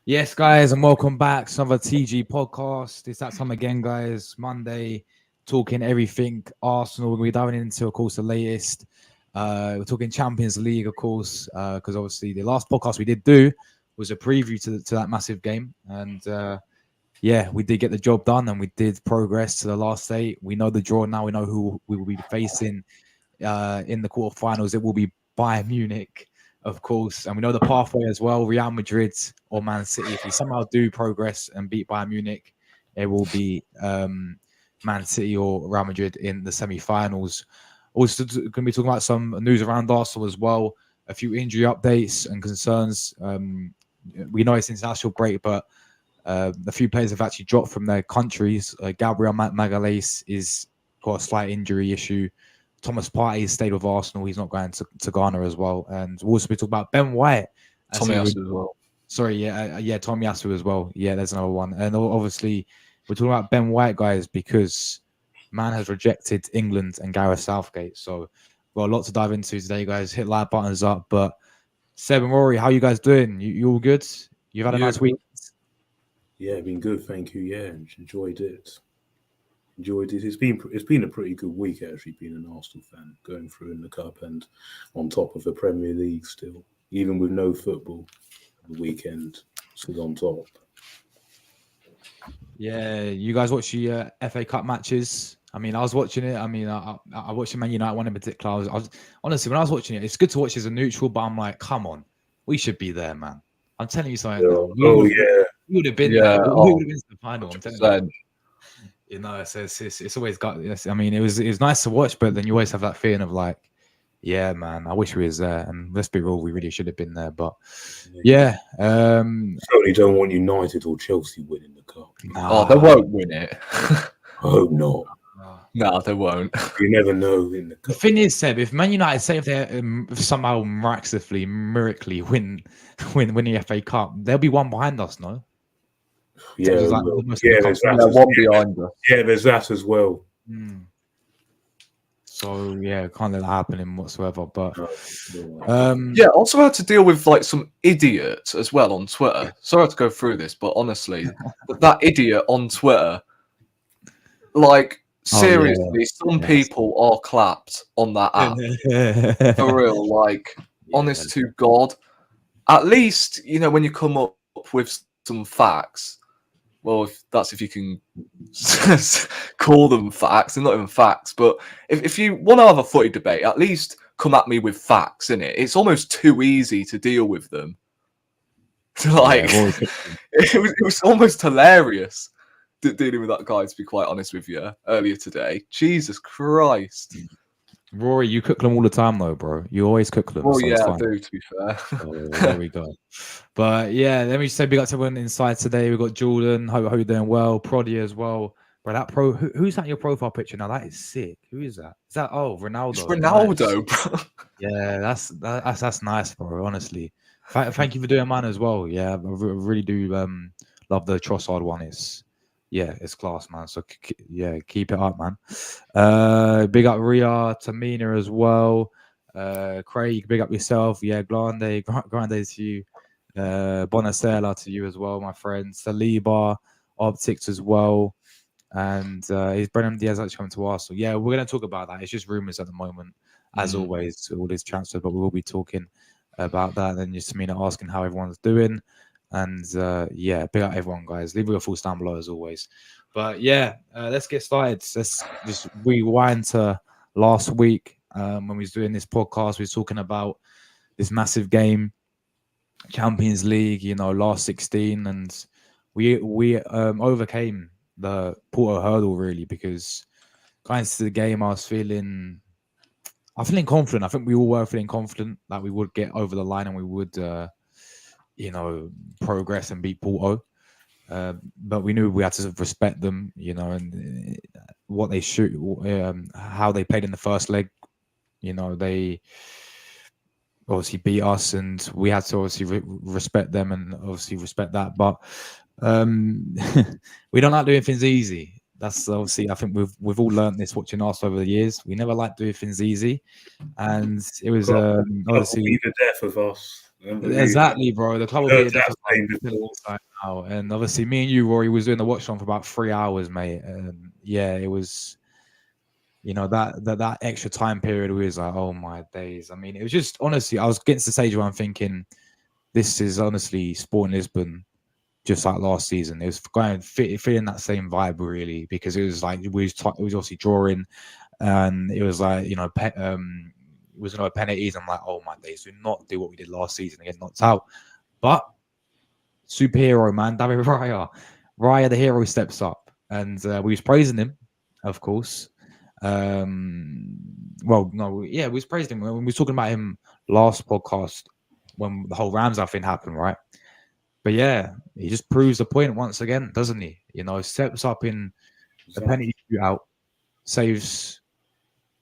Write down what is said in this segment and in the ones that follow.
Yes, guys, and welcome back to another TG podcast. It's that time again, guys. Monday, talking everything Arsenal. We're diving into, of course, the latest. We're talking Champions League, of course, because obviously the last podcast we did do was a preview to that massive game. And yeah, we did get the job done and we did progress to the last eight. We know the draw now. We know who we will be facing in the quarterfinals. It will be Bayern Munich, of course, and we know the pathway as well. Real Madrid or Man City. If we somehow do progress and beat Bayern Munich, it will be Man City or Real Madrid in the semi-finals. Also, going to be talking about some news around Arsenal as well. A few injury updates and concerns. We know it's international break, but a few players have actually dropped from their countries. Gabriel Magalhaes is got a slight injury issue. Thomas Partey stayed with Arsenal. He's not going to Ghana as well. And we'll also be talking about Ben White. Tomiyasu as well. Sorry, yeah, Tomiyasu as well. Yeah, there's another one. And obviously, we're talking about Ben White, guys, because man has rejected England and Gareth Southgate. So we've got a lot to dive into today, guys. Hit like buttons up. But Seb and Rory, how you guys doing? You all good? You've had a nice week? Yeah, been good, thank you. Yeah, enjoyed it. It's been a pretty good week actually. Being an Arsenal fan, going through in the cup and on top of the Premier League still, even with no football, the weekend still on top. Yeah, you guys watch the FA Cup matches? I mean, I was watching it. I mean, I watched the Man United one in particular. I was honestly, when I was watching it, it's good to watch as a neutral, but I'm like, come on, we should be there, man. I'm telling you something. Yeah. We would have been there. We would have been to the final. I'm telling you. You know, it's always got. Yes, I mean, it was nice to watch, but then you always have that feeling of like, yeah, man, I wish we was there. And let's be real, we really should have been there. But yeah, certainly don't want United or Chelsea winning the cup. Oh, they won't win it. I hope not. No, they won't. You never know in the cup. The thing is, Seb, if Man United say if they somehow miraculously win the FA Cup, they'll be one behind us, no? Yeah, there's one behind us. Yeah, there's that as well. So yeah, can't let that happen whatsoever. But yeah, also had to deal with like some idiot as well on Twitter. Sorry to go through this, but honestly, that idiot on Twitter, like seriously, some people are clapped on that app for real. Like, honest to God, at least when you come up with some facts. Well, if you can call them facts, they're not even facts. But if you want to have a footy debate, at least come at me with facts, innit? It's almost too easy to deal with them. Like, it was almost hilarious dealing with that guy, to be quite honest with you, earlier today. Jesus Christ. Rory, you cook them all the time, though, bro. You always cook them. Well, so yeah, I do, to be fair. There we go. But yeah, let me just say big up to everyone inside today. We've got Jordan. Hope you're doing well. Proddy as well. But that who's that in your profile picture now? That is sick. Who is that? Is that Ronaldo? It's Ronaldo, bro. Yeah, that's nice, bro. Honestly, thank you for doing mine as well. Yeah, I really do love the Trossard one. It's class, man. So yeah, keep it up, man. Big up Ria, Tamina as well. Craig, big up yourself. Yeah, grande to you. Bonacella to you as well, my friend. Saliba, Optics as well. And is Brennan Diaz actually coming to Arsenal? Yeah, we're going to talk about that. It's just rumours at the moment, as always, all this transfer, but we will be talking about that. And then just Tamina asking how everyone's doing. And yeah, big up everyone, guys. Leave your thoughts down below as always. But yeah, let's get started. Let's just rewind to last week when we was doing this podcast. We was talking about this massive game, Champions League. Last 16, and we overcame the Porto hurdle really, because going into the game, I was feeling confident. I think we all were feeling confident that we would get over the line and we would. Progress and beat Porto. But we knew we had to respect them, and what they shoot, how they played in the first leg. They obviously beat us, and we had to obviously respect them and obviously respect that. But we don't like doing things easy. That's obviously, I think we've all learned this watching Arsenal over the years. We never like doing things easy, and it was obviously the death of us. Exactly, bro. The club will be Heard a that saying different before. now. And obviously, me and you, Rory, was doing the watch on for about 3 hours, mate. And yeah, it was, that extra time period was like, oh my days. I mean, it was just honestly, I was getting to the stage where I'm thinking, this is honestly Sporting Lisbon, just like last season. It was feeling that same vibe really, because it was like it was obviously drawing, and it was like it was no penalties. I'm like, oh my days, do not do what we did last season and get knocked out. But superhero man, David Raya the hero steps up, and we was praising him, of course. Well, no, yeah, we was praising him when we was talking about him last podcast when the whole Ramsey thing happened, right? But yeah, he just proves the point once again, doesn't he? Steps up in the penalty shootout, saves,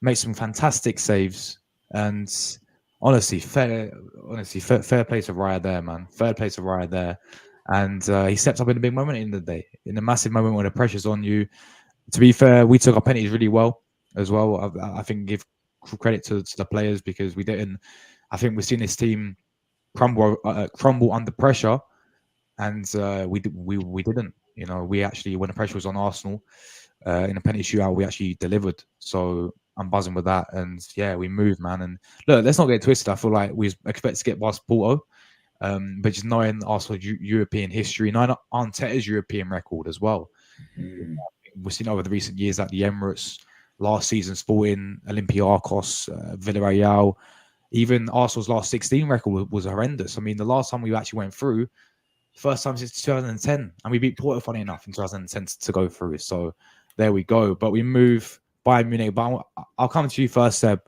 makes some fantastic saves, and honestly, fair play to Raya there, man. Fair play to Raya there, and he steps up in a big moment in the day, in a massive moment when the pressure's on you. To be fair, we took our penalties really well as well. I think give credit to the players, because we didn't. I think we've seen this team crumble under pressure, and we didn't. We actually, when the pressure was on Arsenal in a penalty shootout, we actually delivered. So I'm buzzing with that, and yeah, we moved, man. And look, let's not get twisted. I feel like we expect to get past Porto, but just knowing Arsenal's European history, knowing Arteta's European record as well. We've seen over the recent years at the Emirates, last season Sporting, Olympiacos, Villarreal. Even Arsenal's last 16 record was horrendous. I mean, the last time we actually went through, first time since 2010, and we beat Porto, funny enough, in 2010 to go through. So there we go. But we move Bayern Munich. But I'll come to you first, Seb.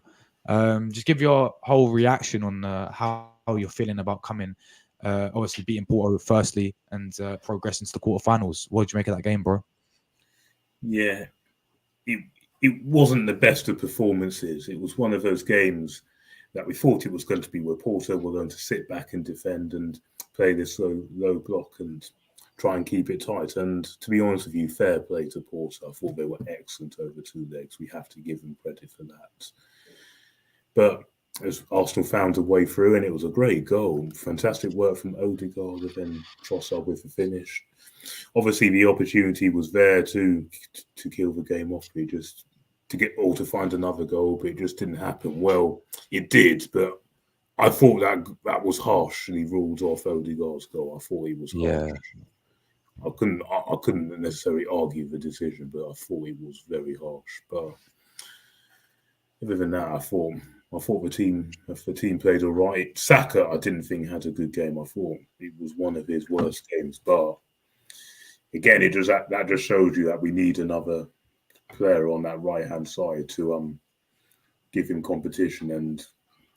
Just give your whole reaction on how you're feeling about coming, obviously beating Porto firstly, and progressing to the quarterfinals. What did you make of that game, bro? Yeah, it wasn't the best of performances. It was one of those games that we thought it was going to be, where Porto were going to sit back and defend and play this low block and try and keep it tight. And to be honest with you, fair play to Porto. I thought they were excellent over 2 legs. We have to give them credit for that. But as Arsenal found a way through, and it was a great goal. Fantastic work from Odegaard, and then Trossard with the finish. Obviously, the opportunity was there to kill the game off. It just to find another goal, but it just didn't happen. Well, it did, but I thought that was harsh, and he ruled off Odegaard's goal. I thought he was harsh. I couldn't necessarily argue the decision, but I thought it was very harsh. But other than that, I thought the team played all right. Saka, I didn't think had a good game. I thought it was one of his worst games. But again, that just shows you that we need another player on that right hand side to give him competition and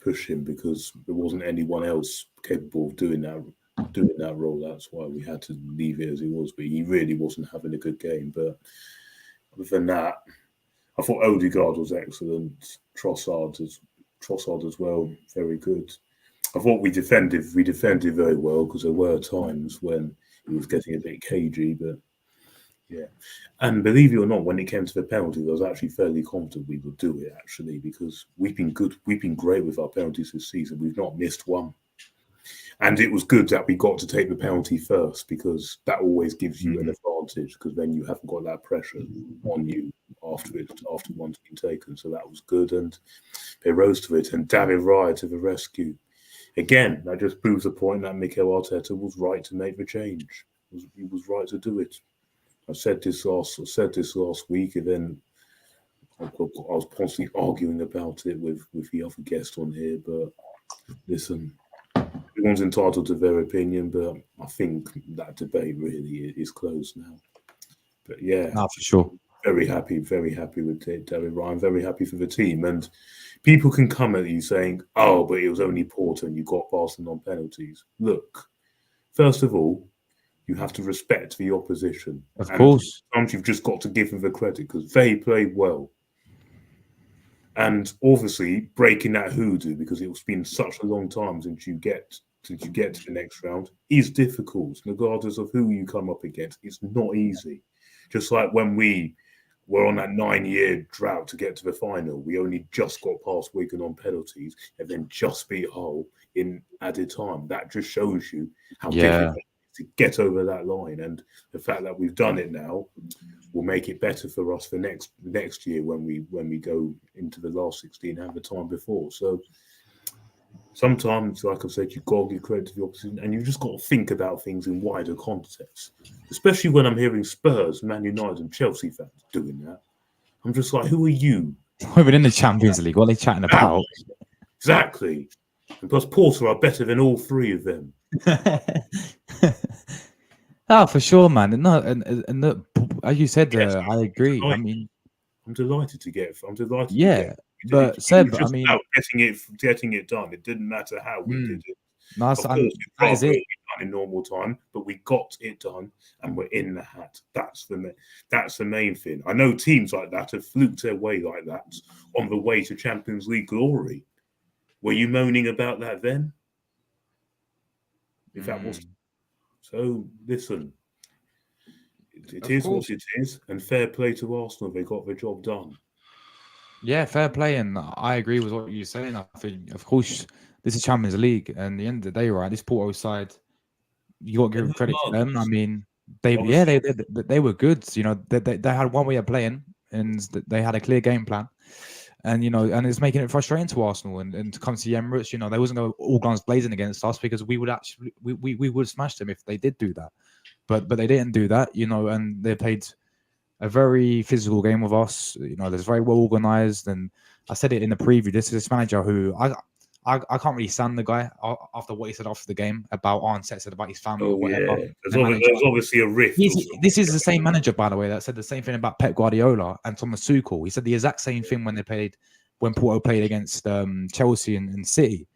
push him, because there wasn't anyone else capable of doing that role. That's why we had to leave it as it was. But he really wasn't having a good game. But other than that, I thought Odegaard was excellent. Trossard as well, very good. I thought we defended very well, because there were times when he was getting a bit cagey, but yeah. And believe it or not, when it came to the penalties, I was actually fairly confident we would do it, actually, because we've been great with our penalties this season. We've not missed one. And it was good that we got to take the penalty first, because that always gives you an advantage, because then you haven't got that pressure on you after one's been taken. So that was good, and they rose to it. And David Raya to the rescue. Again, that just proves the point that Mikel Arteta was right to make the change. He was right to do it. I said this last week, and then I was constantly arguing about it with the other guest on here. But listen, everyone's entitled to their opinion, but I think that debate really is closed now. But yeah, no, for sure. Very happy with David Ryan. Very happy for the team. And people can come at you saying, "Oh, but it was only Porto and you got past them on penalties." Look, first of all, you have to respect the opposition. Of course. Sometimes you've just got to give them the credit, because they played well. And obviously, breaking that hoodoo, because it's been such a long time since you get to the next round, is difficult, regardless of who you come up against. It's not easy. Just like when we were on that 9-year drought to get to the final, we only just got past Wigan on penalties and then just beat Hull. in added time. That just shows you how difficult it is to get over that line, and the fact that we've done it now will make it better for us for next year when we go into the last 16 and the time before. So sometimes, like I said, you've got to give credit to the opposition, and you've just got to think about things in wider context. Especially when I'm hearing Spurs, Man United, and Chelsea fans doing that. I'm just like, who are you? We're in the Champions League. What are they chatting about? Exactly. And plus, Porto are better than all three of them. Oh, for sure, man. No, and look, as you said, I agree. I mean, I'm delighted to get. Yeah, but Seb, I mean, getting it done. It didn't matter how we did it. No, of course, that is it. Done in normal time, but we got it done, and we're in the hat. That's the main thing. I know teams like that have fluked their way like that on the way to Champions League glory. Were you moaning about that then? If that was so, listen. It is what it is, and fair play to Arsenal. They got the job done. Yeah, fair play, and I agree with what you're saying. I think, of course, this is Champions League, and at the end of the day, right, this Porto side, you got to give credit to them. I mean, they were good. You know, they had one way of playing, and they had a clear game plan, and you know, and it's making it frustrating to Arsenal, and to come to the Emirates, you know, they wasn't going all guns blazing against us because we would actually we would smash them if they did do that, but they didn't do that, you know, and they played a very physical game with us. You know, there's very well organized, and I said it in the preview. This is this manager who I can't really stand the guy after what he said after the game about Arteta said about his family or whatever. Yeah. There's obviously a rift. This is the same manager, by the way, that said the same thing about Pep Guardiola and Thomas Tuchel. He said the exact same thing when Porto played against Chelsea and City,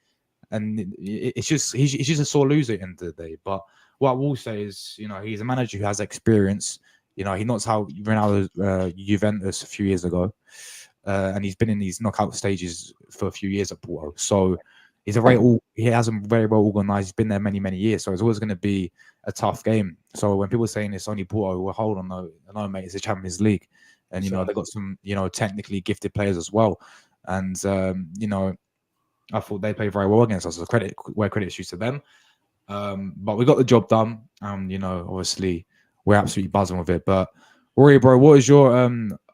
and it's just he's just a sore loser at the end of the day. But what I will say is, you know, he's a manager who has experience. You know, he knows how he ran out of Juventus a few years ago. And he's been in these knockout stages for a few years at Porto. So he has them very well organized. He's been there many, many years. So it's always going to be a tough game. So when people are saying it's only Porto, well, hold on, no, mate, it's a Champions League. And, you know, they've got some, you know, technically gifted players as well. And, you know, I thought they played very well against us. So credit is due to them. But we got the job done. You know, obviously, we're absolutely buzzing with it. But, Rory, bro, what is your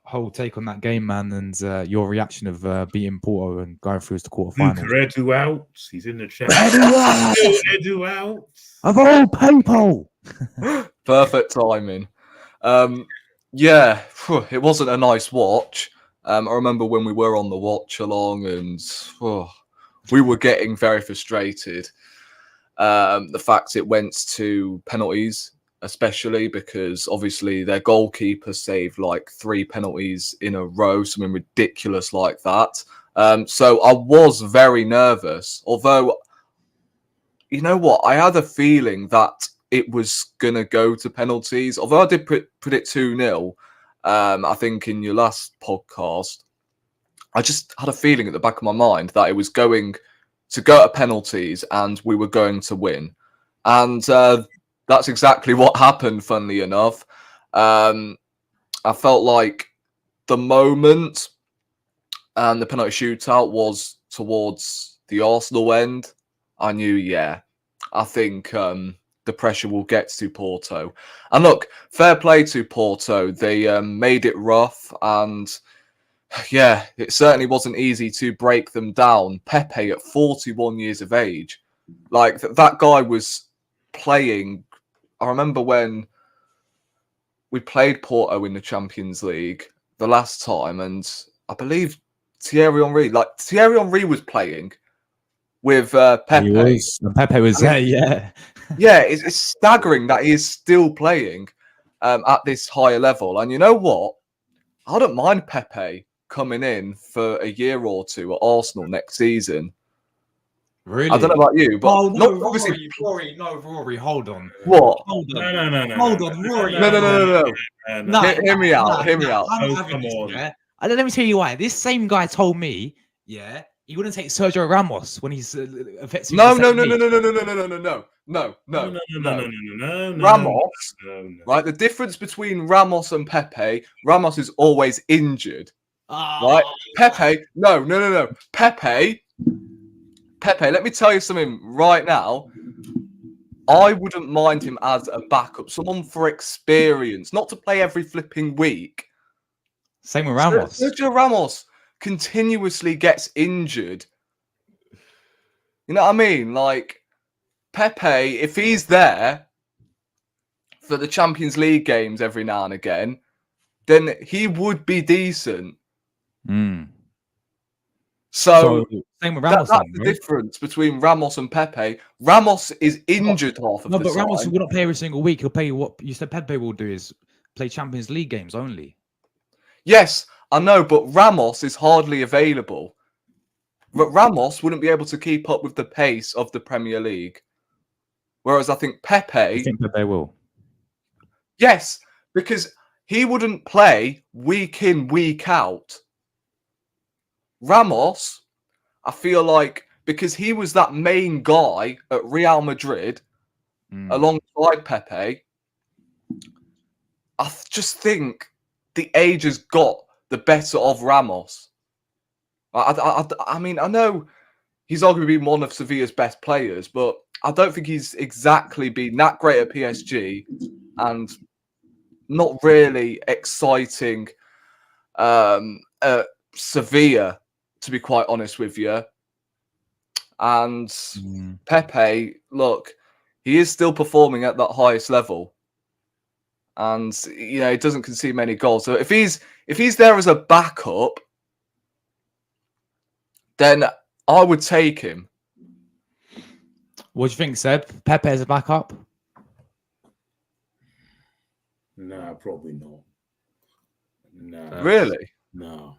whole take on that game, man, and your reaction of beating Porto and going through to the quarterfinals? Edu out. He's in the chat. Edu out. Of all people. Perfect timing. Yeah, it wasn't a nice watch. I remember when we were on the watch along, and we were getting very frustrated. The fact it went to penalties, especially because obviously their goalkeeper saved like 3 penalties in a row, something ridiculous like that. So I was very nervous, although, you know what, I had a feeling that it was going to go to penalties. Although I did predict 2-0, I think in your last podcast, I just had a feeling at the back of my mind that it was going to go to penalties and we were going to win. And that's exactly what happened, funnily enough. I felt like the moment and the penalty shootout was towards the Arsenal end. I knew, I think the pressure will get to Porto. And look, fair play to Porto. They made it rough, and yeah, it certainly wasn't easy to break them down. Pepe at 41 years of age. Like, that guy was playing. I remember when we played Porto in the Champions League the last time, and I believe Thierry Henry was playing with Pepe. He was. And Pepe was there, yeah. Yeah, it's staggering that he is still playing at this higher level. And you know what? I don't mind Pepe coming in for a year or two at Arsenal next season. Really? I don't know about you, but obviously, Rory, hold on. What? Hold on. No. Hold on, Rory. No. Hear me out. Come on. Let me tell you why. This same guy told me, he wouldn't take Sergio Ramos when he's effectively. No. Ramos, right? The difference between Ramos and Pepe, Ramos is always injured. Right? Pepe, no. Pepe, let me tell you something right now. I wouldn't mind him as a backup, someone for experience, not to play every flipping week. Same with Ramos. Sergio Ramos continuously gets injured. You know what I mean? Like, Pepe, if he's there for the Champions League games every now and again, then he would be decent. So same with Ramos. That's the difference between Ramos and Pepe. Ramos is injured half of the time. No, but Ramos will not play every single week. He'll play what you said Pepe will do is play Champions League games only. Yes, I know, but Ramos is hardly available. But Ramos wouldn't be able to keep up with the pace of the Premier League. Whereas I think Pepe... I think Pepe will. Yes, because he wouldn't play week in, week out. Ramos, I feel like, because he was that main guy at Real Madrid alongside Pepe, I just think the age has got the better of Ramos. I mean, I know he's arguably been one of Sevilla's best players, but I don't think he's exactly been that great at PSG and not really exciting at Sevilla, to be quite honest with you. And Pepe, look, he is still performing at that highest level. And, you know, he doesn't concede many goals. So if he's there as a backup, then I would take him. What do you think, Seb? Pepe as a backup? Nah, probably not. Nah. Really? No.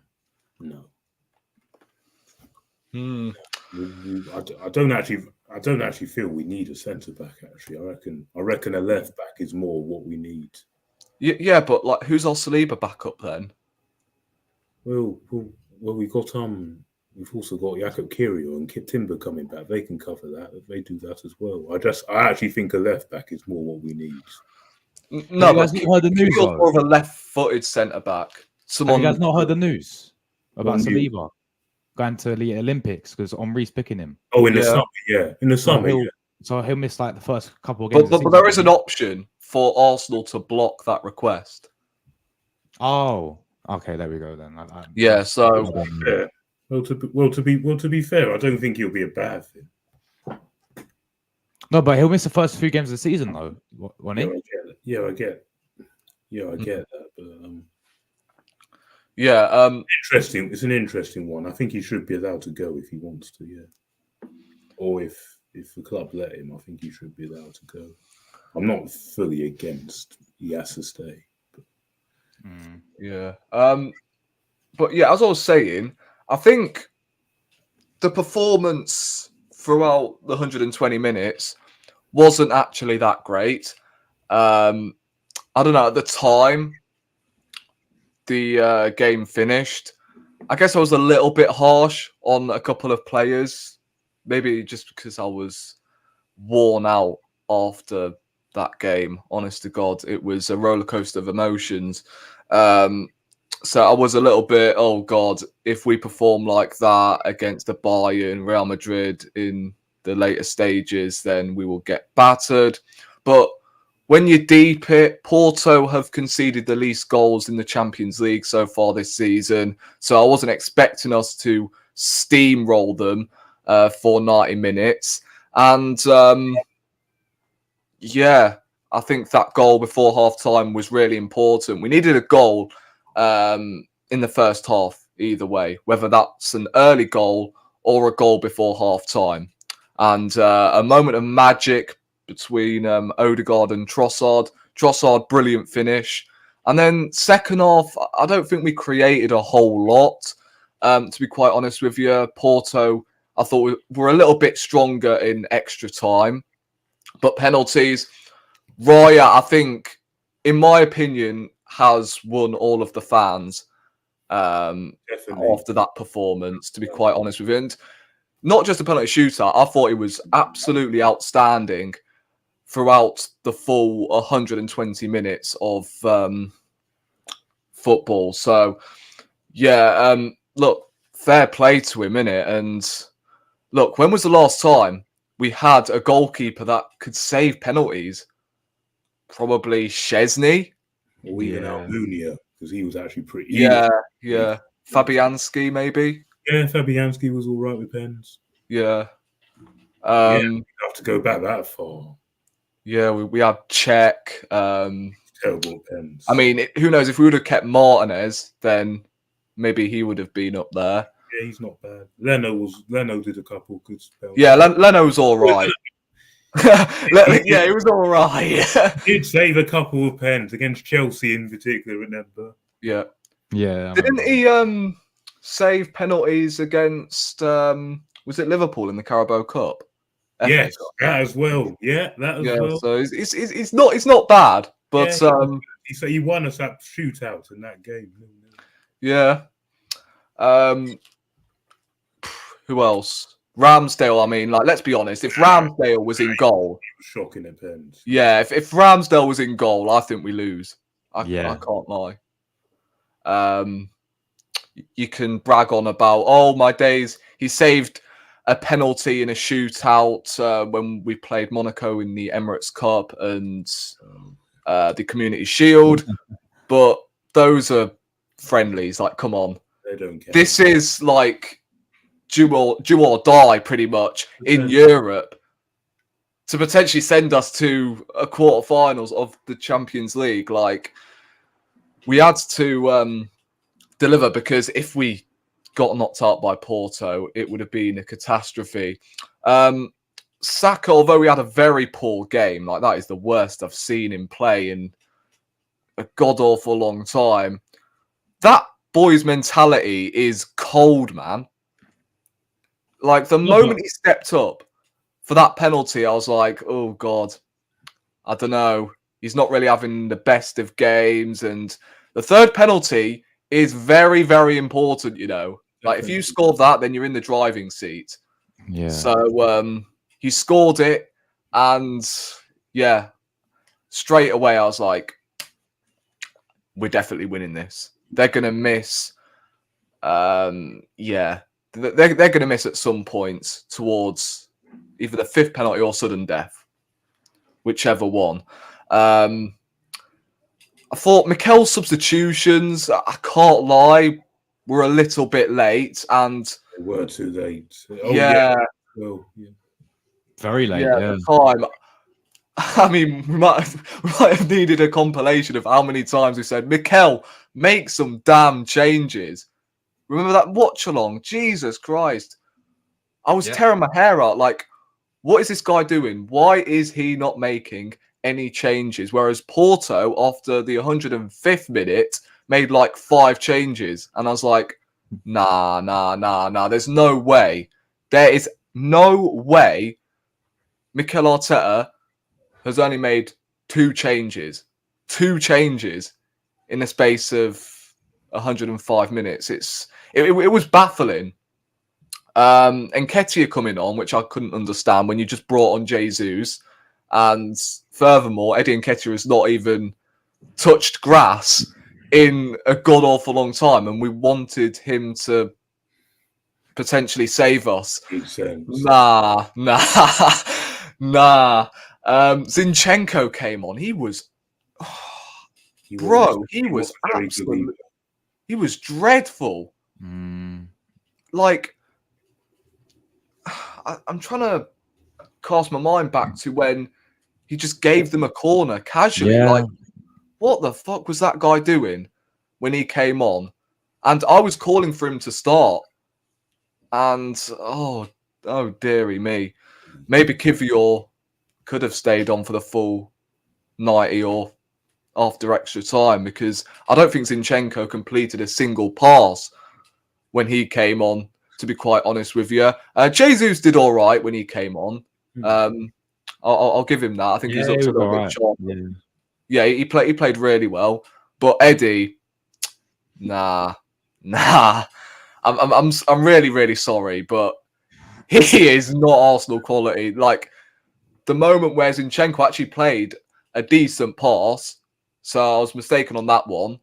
I don't actually feel we need a centre back. Actually, I reckon a left back is more what we need. Yeah, but like, who's our Saliba backup then? Well, we got we've also got Jakob Kirio and Timber coming back. They can cover that. They do that as well. I actually think a left back is more what we need. No, but heard the news, more of a left-footed centre back. Have you guys not heard the news about Saliba going to the Olympics because Henri's picking him? Oh, in the summer, yeah. In the summer, So he'll miss like the first couple of games. But there is an option for Arsenal to block that request. Oh, okay. There we go then. Yeah. So. Yeah. Well, to be fair, I don't think he'll be a bad thing. No, but he'll miss the first few games of the season, though, won't he? I get that. But, interesting. It's an interesting one. I think he should be allowed to go if he wants to. Yeah, or if the club let him, I think he should be allowed to go. I'm not fully against he has to stay. But yeah, as I was saying, I think the performance throughout the 120 minutes wasn't actually that great. I don't know, at the time the game finished, I guess I was a little bit harsh on a couple of players, maybe just because I was worn out after that game. Honest to God, it was a roller coaster of emotions. So I was a little bit, oh God, if we perform like that against the Bayern, Real Madrid in the later stages, then we will get battered. But when you deep it, Porto have conceded the least goals in the Champions League so far this season. So I wasn't expecting us to steamroll them for 90 minutes. And I think that goal before half-time was really important. We needed a goal in the first half, either way, whether that's an early goal or a goal before half-time. And a moment of magic between Odegaard and Trossard. Trossard, brilliant finish. And then second half, I don't think we created a whole lot. To be quite honest with you, Porto, I thought we were a little bit stronger in extra time. But penalties, Raya, I think, in my opinion, has won all of the fans after that performance, to be quite honest with you. And not just a penalty shootout, I thought he was absolutely outstanding throughout the full 120 minutes of football. So, look, fair play to him, innit? And look, when was the last time we had a goalkeeper that could save penalties? Probably Szczesny. Or even Almunia, because he was actually pretty. Yeah. Fabianski, maybe. Yeah, Fabianski was all right with pens. Yeah. You have to go back that far. Yeah, we had Czech. Terrible pens. I mean, who knows? If we would have kept Martinez, then maybe he would have been up there. Yeah, he's not bad. Leno did a couple good spells. Yeah, Leno's all right. Yeah, he was all right. He did save a couple of pens against Chelsea in particular, remember? Yeah. Yeah. Didn't he save penalties against was it Liverpool in the Carabao Cup? Yes, that as well. Yeah, that as well. So it's not bad, but so he won us that shootout in that game. Yeah. Who else? Ramsdale. I mean, like, let's be honest. If Ramsdale was in goal, he was shocking at pens. Yeah, if Ramsdale was in goal, I think we lose. I can't lie. You can brag on about my days. He saved a penalty in a shootout when we played Monaco in the Emirates Cup and the Community Shield, but those are friendlies. Like, come on, they don't care. This is like do or die, pretty much in Europe, to potentially send us to a quarterfinals of the Champions League. Like, we had to deliver, because if we got knocked out by Porto, it would have been a catastrophe. Saka, although he had a very poor game, like, that is the worst I've seen him play in a god-awful long time. That boy's mentality is cold, man. Like, the moment he stepped up for that penalty, I was like, oh, God, I don't know. He's not really having the best of games. And the third penalty is very, very important, you know. Like, if you score that, then you're in the driving seat. Yeah. So he scored it, and yeah, straight away I was like, we're definitely winning this. They're gonna miss. Yeah, they're gonna miss at some points towards either the fifth penalty or sudden death, whichever one. I thought Mikel's substitutions, I can't lie, were a little bit late, and they were too late. Well, yeah. Very late. Yeah, at the time. I mean, we might have needed a compilation of how many times we said, Mikel, make some damn changes. Remember that watch along? Jesus Christ. I was tearing my hair out. Like, what is this guy doing? Why is he not making any changes? Whereas Porto, after the 105th minute, made like 5 changes. And I was like, nah. There's no way. There is no way Mikel Arteta has only made 2 changes. 2 changes in the space of 105 minutes. It was baffling. And Nketiah coming on, which I couldn't understand when you just brought on Jesus. And furthermore, Eddie Nketiah has not even touched grass in a god-awful long time, and we wanted him to potentially save us. Nah. Zinchenko came on. He was absolutely, he was dreadful. Like, I'm trying to cast my mind back to when he just gave them a corner casually. Like, what the fuck was that guy doing when he came on? And I was calling for him to start. And oh dearie me. Maybe Kivior could have stayed on for the full 90 or after extra time, because I don't think Zinchenko completed a single pass when he came on, to be quite honest with you. Jesus did all right when he came on. I'll give him that. I think he's up to a little bit short. Yeah, he played really well. But Eddie, nah. I'm really, really sorry, but he is not Arsenal quality. Like, the moment where Zinchenko actually played a decent pass, so I was mistaken on that one.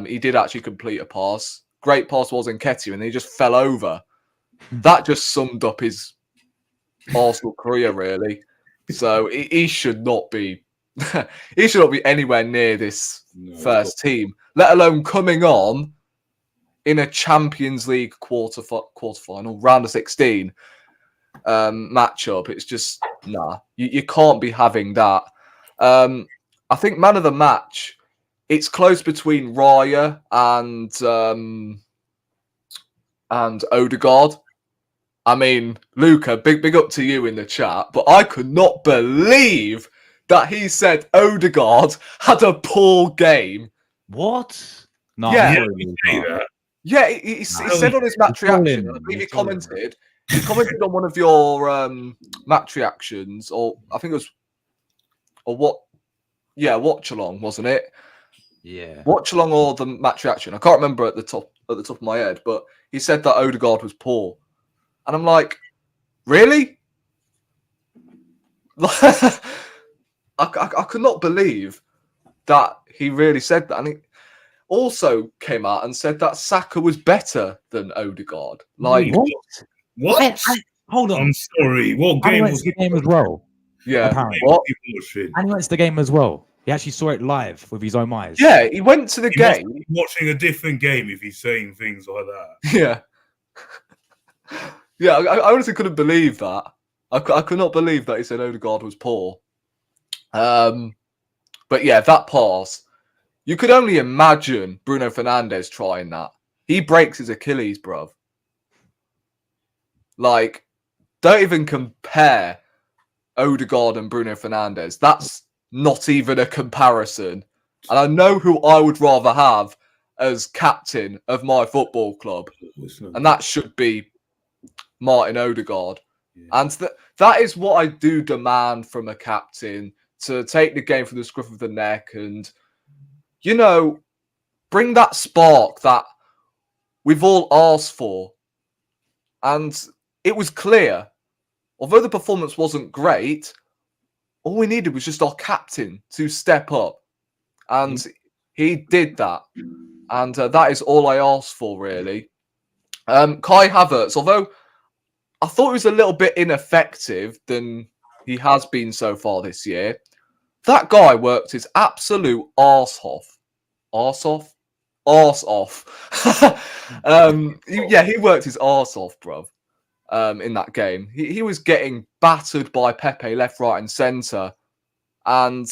He did actually complete a pass. Great pass was Nketiah, and he just fell over. that just summed up his Arsenal career, really. So he should not be he should not be anywhere near this first team, let alone coming on in a Champions League quarterfinal, round of 16 matchup. It's just, nah, you can't be having that. I think man of the match, it's close between Raya and Odegaard. I mean, Luca, big up to you in the chat, but I could not believe that he said Odegaard had a poor game. What? No, Yeah. Yeah, he said on his match reaction, I believe he commented on one of your match reactions, or I think it was, or what? Yeah, watch along, wasn't it? Yeah. Watch along or the match reaction. I can't remember at the top of my head, but he said that Odegaard was poor. And I'm like, really? I could not believe that he really said that. And he also came out and said that Saka was better than Odegaard. Like, what? Hold on. I'm sorry. What game was the game as well? Yeah. Apparently. What? And he went to the game as well. He actually saw it live with his own eyes. Yeah, he went to the game. Must be watching a different game if he's saying things like that. Yeah. Yeah, I honestly couldn't believe that. I could not believe that he said Odegaard was poor. But yeah, that pass, you could only imagine Bruno Fernandes trying that. He breaks his Achilles, bruv. Like, don't even compare Odegaard and Bruno Fernandes. That's not even a comparison. And I know who I would rather have as captain of my football club. And that should be Martin Odegaard. Yeah. And that is what I do demand from a captain, to take the game from the scruff of the neck and, you know, bring that spark that we've all asked for. And it was clear, although the performance wasn't great, all we needed was just our captain to step up. And he did that. And that is all I asked for, really. Kai Havertz, although I thought he was a little bit ineffective than he has been so far this year, that guy worked his absolute arse off. Arse off? Arse off. He worked his arse off, bruv, in that game. He was getting battered by Pepe left, right, and centre. And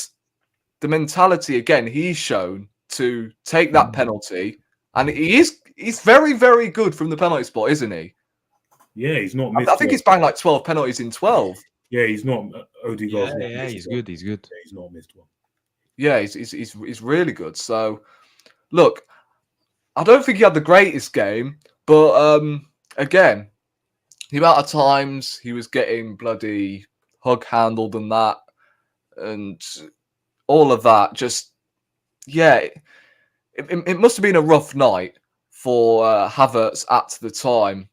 the mentality, again, he's shown to take that penalty. And he's very, very good from the penalty spot, isn't he? Yeah, he's not missed. I think he's banged like 12 penalties in 12. Yeah, he's not. Odegaard's yeah, he's good. He's good. Yeah, he's not missed one. Yeah, he's really good. So, look, I don't think he had the greatest game, but again, the amount of times he was getting bloody hug handled and that, and all of that, just it must have been a rough night for Havertz at the time.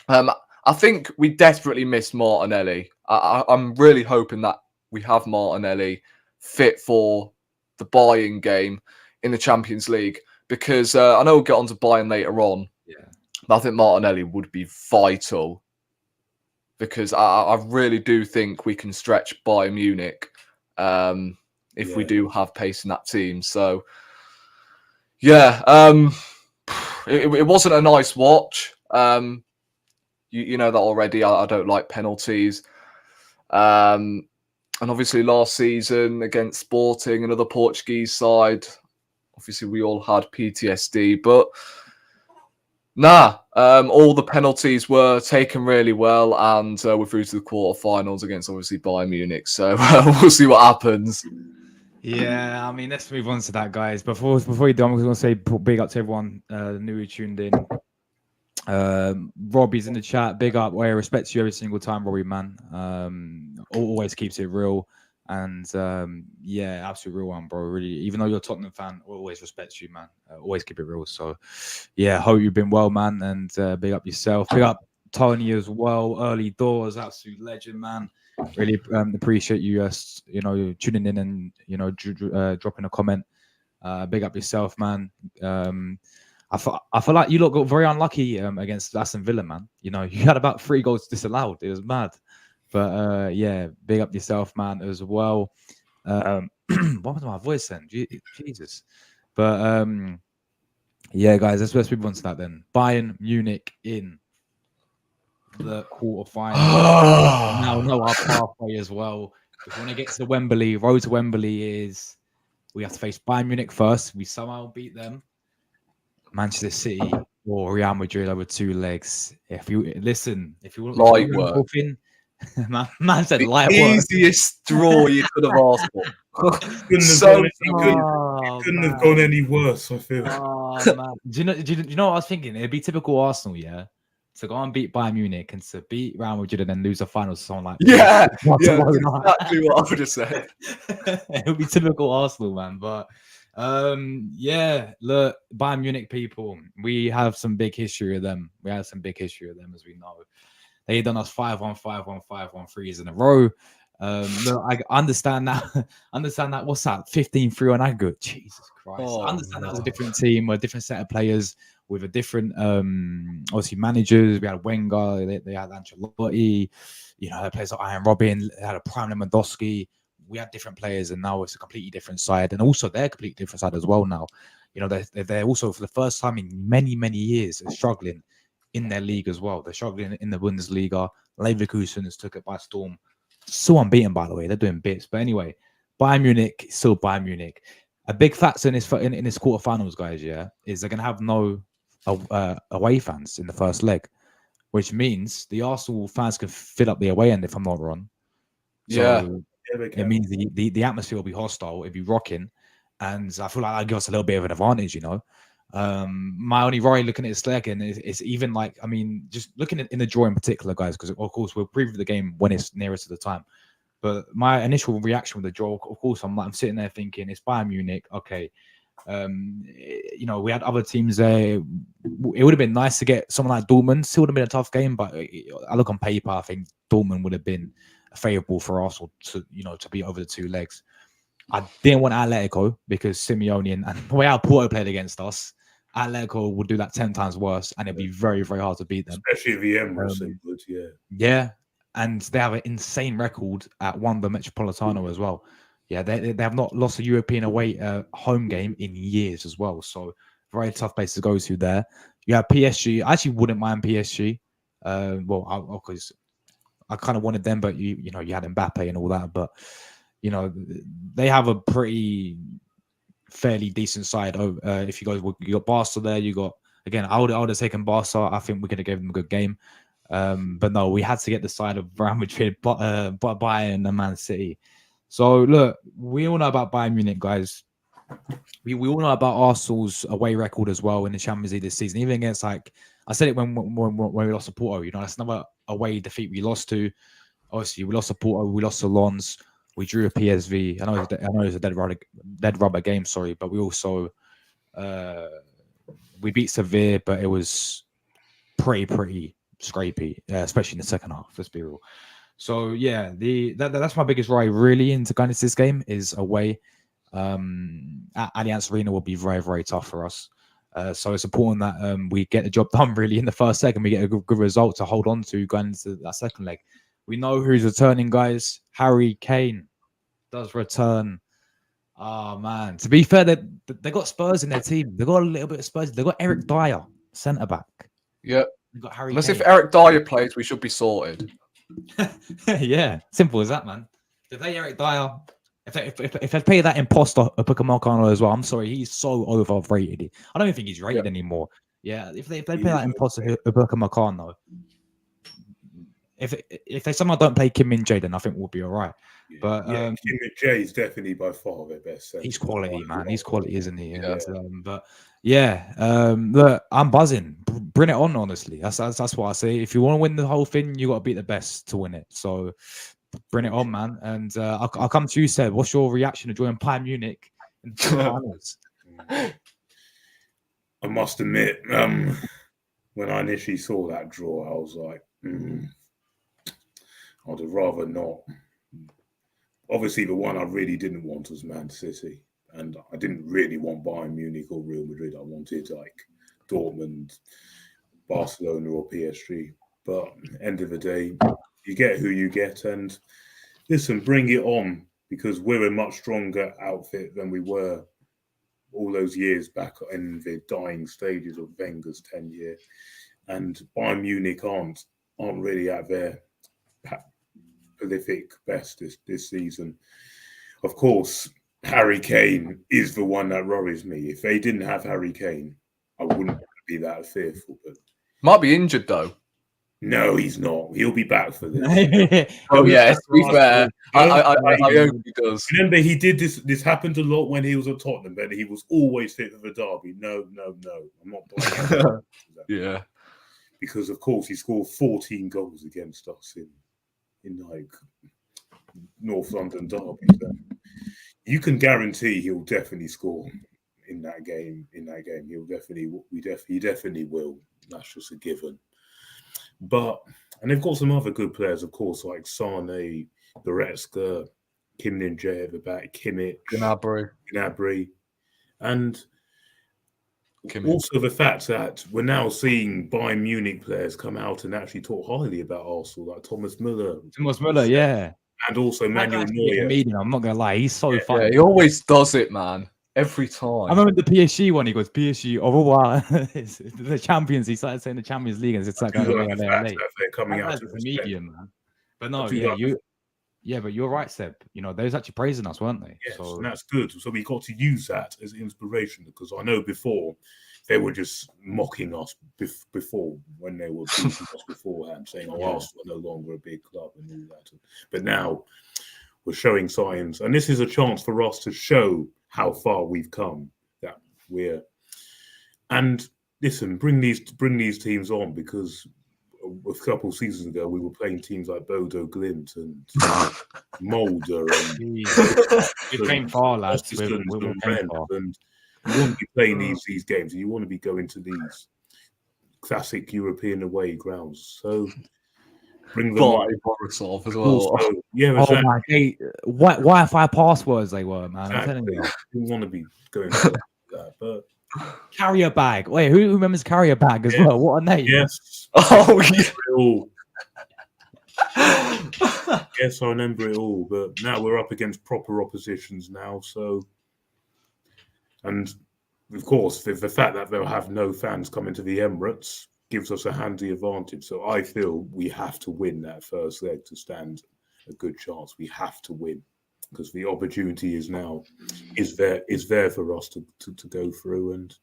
I think we desperately missed Martinelli. I'm really hoping that we have Martinelli fit for the Bayern game in the Champions League, because I know we'll get on to Bayern later on. Yeah. But I think Martinelli would be vital, because I really do think we can stretch Bayern Munich if we do have pace in that team. So, yeah, it wasn't a nice watch. You know that already. I don't like penalties. And obviously last season against Sporting, another Portuguese side, obviously we all had PTSD. But all the penalties were taken really well, and we're through to the quarterfinals against obviously Bayern Munich. So we'll see what happens. Yeah, I mean, let's move on to that, guys. Before you do, I'm going to say big up to everyone new who tuned in. Robbie's in the chat. Big up. I respect you every single time, Robbie, man. Always keeps it real. And absolute real one, bro. Really, even though you're a Tottenham fan, always respects you, man. Always keep it real. So, yeah, hope you've been well, man. And big up yourself. Big up Tony as well. Early doors, absolute legend, man. Really appreciate you, tuning in and dropping a comment. Big up yourself, man. I feel like you lot got very unlucky against Aston Villa, man. You know, you had about 3 goals disallowed. It was mad. But yeah, big up yourself, man, as well. What was my voice then? Jesus. But yeah, guys, let's move on to that then. Bayern Munich in the quarterfinals. Now know our pathway as well. If we want to get to the Wembley, road to Wembley is we have to face Bayern Munich first. We somehow beat them. Manchester City or Real Madrid over 2 legs. If you want Light work. Man said The light work. easiest draw you could have asked for. Couldn't have gone any worse, I feel. Oh man. Do you know what I was thinking? It'd be typical Arsenal, yeah. To go and beat Bayern Munich and to beat Real Madrid and then lose the final to someone like yeah, that's exactly what I would have said. It would be typical Arsenal, man. But yeah, look, Bayern Munich people, we have some big history of them. We have some big history of them, as we know. They've done us 5-1, 5-1, 5-1 threes in a row. Look, I understand that. Understand that. What's that? 15-3 on aggregate. Jesus Christ. I understand that was a different team, a different set of players with a different, obviously managers. We had Wenger, they had Ancelotti. You know, players like Iron Robin. They had a prime Lewandowski. We had different players, and now it's a completely different side, and also they're a completely different side as well now. You know, they're also for the first time in many years struggling in their league as well. They're struggling in the Bundesliga. Leverkusen has took it by storm. Still unbeaten, by the way. They're doing bits. But anyway, Bayern Munich, still Bayern Munich. A big factor in this quarterfinals, guys, yeah, is they're going to have no away fans in the first leg, which means the Arsenal fans can fill up the away end, if I'm not wrong. So it means the atmosphere will be hostile. It'll be rocking. And I feel like that gives us a little bit of an advantage, you know. My only worry looking at this leg and is even like, I mean, just looking at in the draw in particular, guys, because of course we'll preview the game when it's nearest to the time. But my initial reaction with the draw, of course, I'm sitting there thinking it's Bayern Munich. Okay, you know, we had other teams there. It would have been nice to get someone like Dortmund. Still would have been a tough game, but I look on paper, I think Dortmund would have been favourable for Arsenal to, you know, to be over the 2 legs. I didn't want Atletico because Simeone and the way our Porto played against us, Atletico would do that 10 times worse, and it'd be very hard to beat them. Especially if the Emirates so good, yeah. Yeah, and they have an insane record at Wanda Metropolitano as well. Yeah, they have not lost a European away home game in years as well. So very tough place to go to there. You have PSG. I actually wouldn't mind PSG. Well, because I kind of wanted them, but you know, you had Mbappe and all that, but you know, they have a pretty fairly decent side. If you guys, you got Barca there. You got, again, I would have taken Barca. I think we could have given them a good game. But no, we had to get the side of Real Madrid, Bayern and Man City. So look, we all know about Bayern Munich, guys. We all know about Arsenal's away record as well in the Champions League this season. Even against, like I said it when we lost to Porto, you know, that's another away defeat we lost to. Obviously, we lost to Porto, we lost to Lens, we drew a PSV. I know it was a dead rubber game, sorry, but we also we beat Sevilla, but it was pretty scrapey, especially in the second half. Let's be real. So yeah, that's my biggest worry really into going into this game is away. At Allianz Arena will be very tough for us. So it's important that we get the job done really in the first leg and we get a good result to hold on to going into that second leg. We know who's returning, guys. Harry Kane does return. Oh man, to be fair, they got Spurs in their team. They got a little bit of Spurs. They got Eric Dyer, centre back. Yeah. Got Harry Unless Kane. if Eric Dyer plays, we should be sorted. Yeah, simple as that, man. If they Eric Dyer, if they play that imposter Upamecano as well, I'm sorry, he's so overrated. I don't even think he's rated anymore. Yeah, if they play that imposter Upamecano, if they somehow don't play Kim Min-jae, then I think we'll be all right. Yeah. But Kim Min-jae is definitely by far their best. He's quality, man. He's quality, isn't he? Yeah. But yeah, look, I'm buzzing. Bring it on, honestly. That's what I say. If you want to win the whole thing, you got to beat the best to win it. So bring it on, man. And I'll come to you, Seb. What's your reaction to joining Bayern Munich in the finals? I must admit, when I initially saw that draw, I was like, I'd have rather not. Obviously, the one I really didn't want was Man City. And I didn't really want Bayern Munich or Real Madrid. I wanted like Dortmund, Barcelona, or PSG. But end of the day, you get who you get, and listen, bring it on, because we're a much stronger outfit than we were all those years back in the dying stages of Wenger's tenure. And Bayern Munich aren't really at their prolific best this season. Of course, Harry Kane is the one that worries me. If they didn't have Harry Kane, I wouldn't be that fearful. But Might be injured though. no, he's not. He'll be back for this. Oh yeah, to be fair, I hope he does. Remember, he did this. This happened a lot when he was at Tottenham, but he was always fit for the derby. No, I'm not buying it. Yeah, because of course he scored 14 goals against us in like North London derby. So you can guarantee he'll definitely score in that game. He definitely will. That's just a given. And they've got some other good players, of course, like Sane, Goretzka, Kim Min-jae at the back, Kimmich, Gnabry, and also the fact that we're now seeing Bayern Munich players come out and actually talk highly about Arsenal, like Thomas Müller, yeah, and also Manuel Neuer. I'm not gonna lie, he's so funny. Yeah, he always does it, man. Every time. I remember the PSG one. He goes PSG. Oh wow, it's the Champions. He started saying the Champions League, and it's like they're coming out as a medium, man. But no, but you're right, Seb. You know, they was actually praising us, weren't they? Yes, and that's good. So we got to use that as inspiration, because I know before they were just mocking us before when they were beating us beforehand, saying, "Oh, Arsenal are no longer a big club," and all that. But now we're showing signs, and this is a chance for us to show how far we've come. And listen, bring these teams on, because a couple of seasons ago we were playing teams like Bodo Glimt and Mulder and we came far, lads. We came far. And you want to be playing these games, and you want to be going to these classic European away grounds. So bring them on. Borisov as well. So, yeah, exactly. Oh my God. Wi-Fi passwords they were, man. Exactly. I'm telling you. You want to be going to that, but carrier bag. Wait, who remembers carrier bag as well? What a name! Yes. Oh yeah. Yes, I remember it all. But now we're up against proper oppositions now. So, and of course, the fact that they'll have no fans coming to the Emirates gives us a handy advantage. So I feel we have to win that first leg to stand a good chance. We have to win, because the opportunity is there for us to go through, and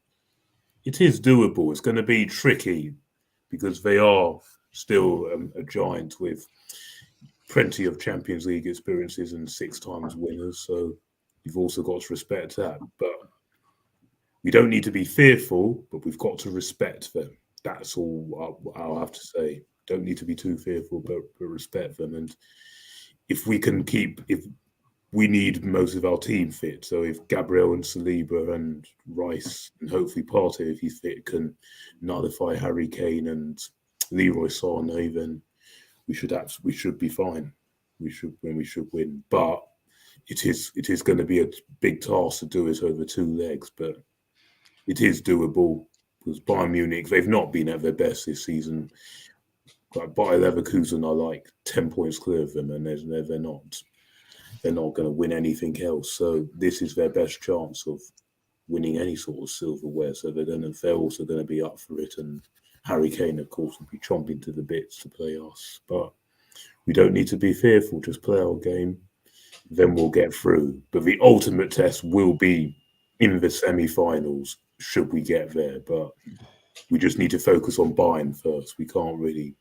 it is doable. It's going to be tricky because they are still a giant with plenty of Champions League experiences and 6 times winners. So you've also got to respect that. But we don't need to be fearful, but we've got to respect them. That's all I'll have to say. Don't need to be too fearful, but respect them. And if we need most of our team fit, so if Gabriel and Saliba and Rice and hopefully Partey, if he's fit, can nullify Harry Kane and Leroy Sané, then we should be fine. We should win. But it is going to be a big task to do it over 2 legs, but it is doable. Because Bayern Munich, they've not been at their best this season. Like Bayer Leverkusen are like 10 points clear of them, and they're not going to win anything else. So this is their best chance of winning any sort of silverware. So they're also going to be up for it. And Harry Kane, of course, will be chomping to the bits to play us. But we don't need to be fearful. Just play our game, then we'll get through. But the ultimate test will be in the semi-finals, should we get there. But we just need to focus on Bayern first. We can't really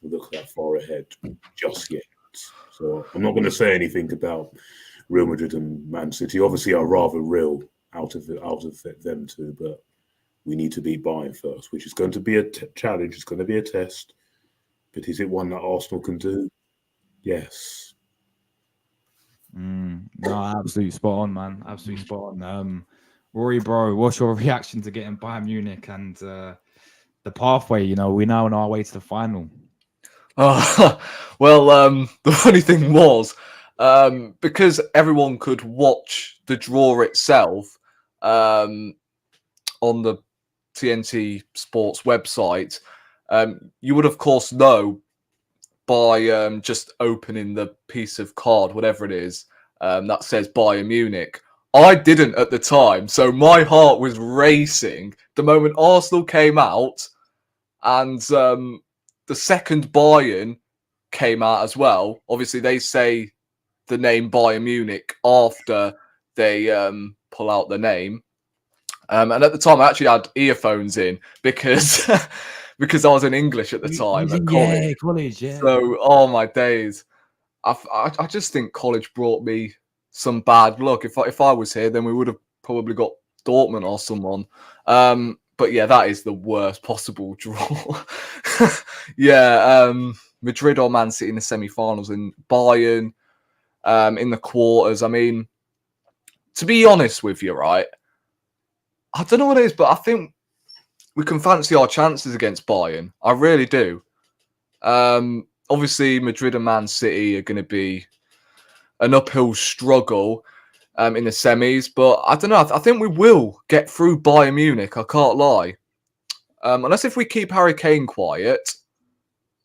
look that far ahead just yet. So I'm not going to say anything about Real Madrid and Man City. Obviously, are rather real out of them two, but we need to beat Bayern first, which is going to be a challenge. It's going to be a test. But is it one that Arsenal can do? Yes. No, absolutely spot on, man. Absolutely spot on. Rory, bro, what's your reaction to getting Bayern Munich and the pathway? You know, we're now on our way to the final. Well, the funny thing was, because everyone could watch the draw itself on the TNT Sports website, you would of course know by just opening the piece of card, whatever it is, that says Bayern Munich. I didn't at the time, so my heart was racing the moment Arsenal came out, and the second Bayern came out as well. Obviously, they say the name Bayern Munich after they pull out the name. And at the time, I actually had earphones in because because I was in English at the time at college. Yeah, college, yeah. So, oh my days, I just think college brought me some bad luck. If I was here, then we would have probably got Dortmund or someone. But yeah, that is the worst possible draw. Yeah, Madrid or Man City in the semi-finals, and Bayern in the quarters. I mean, to be honest with you, right? I don't know what it is, but I think we can fancy our chances against Bayern. I really do. Obviously, Madrid and Man City are going to be an uphill struggle in the semis, but I don't know. I think we will get through Bayern Munich. I can't lie. Unless if we keep Harry Kane quiet.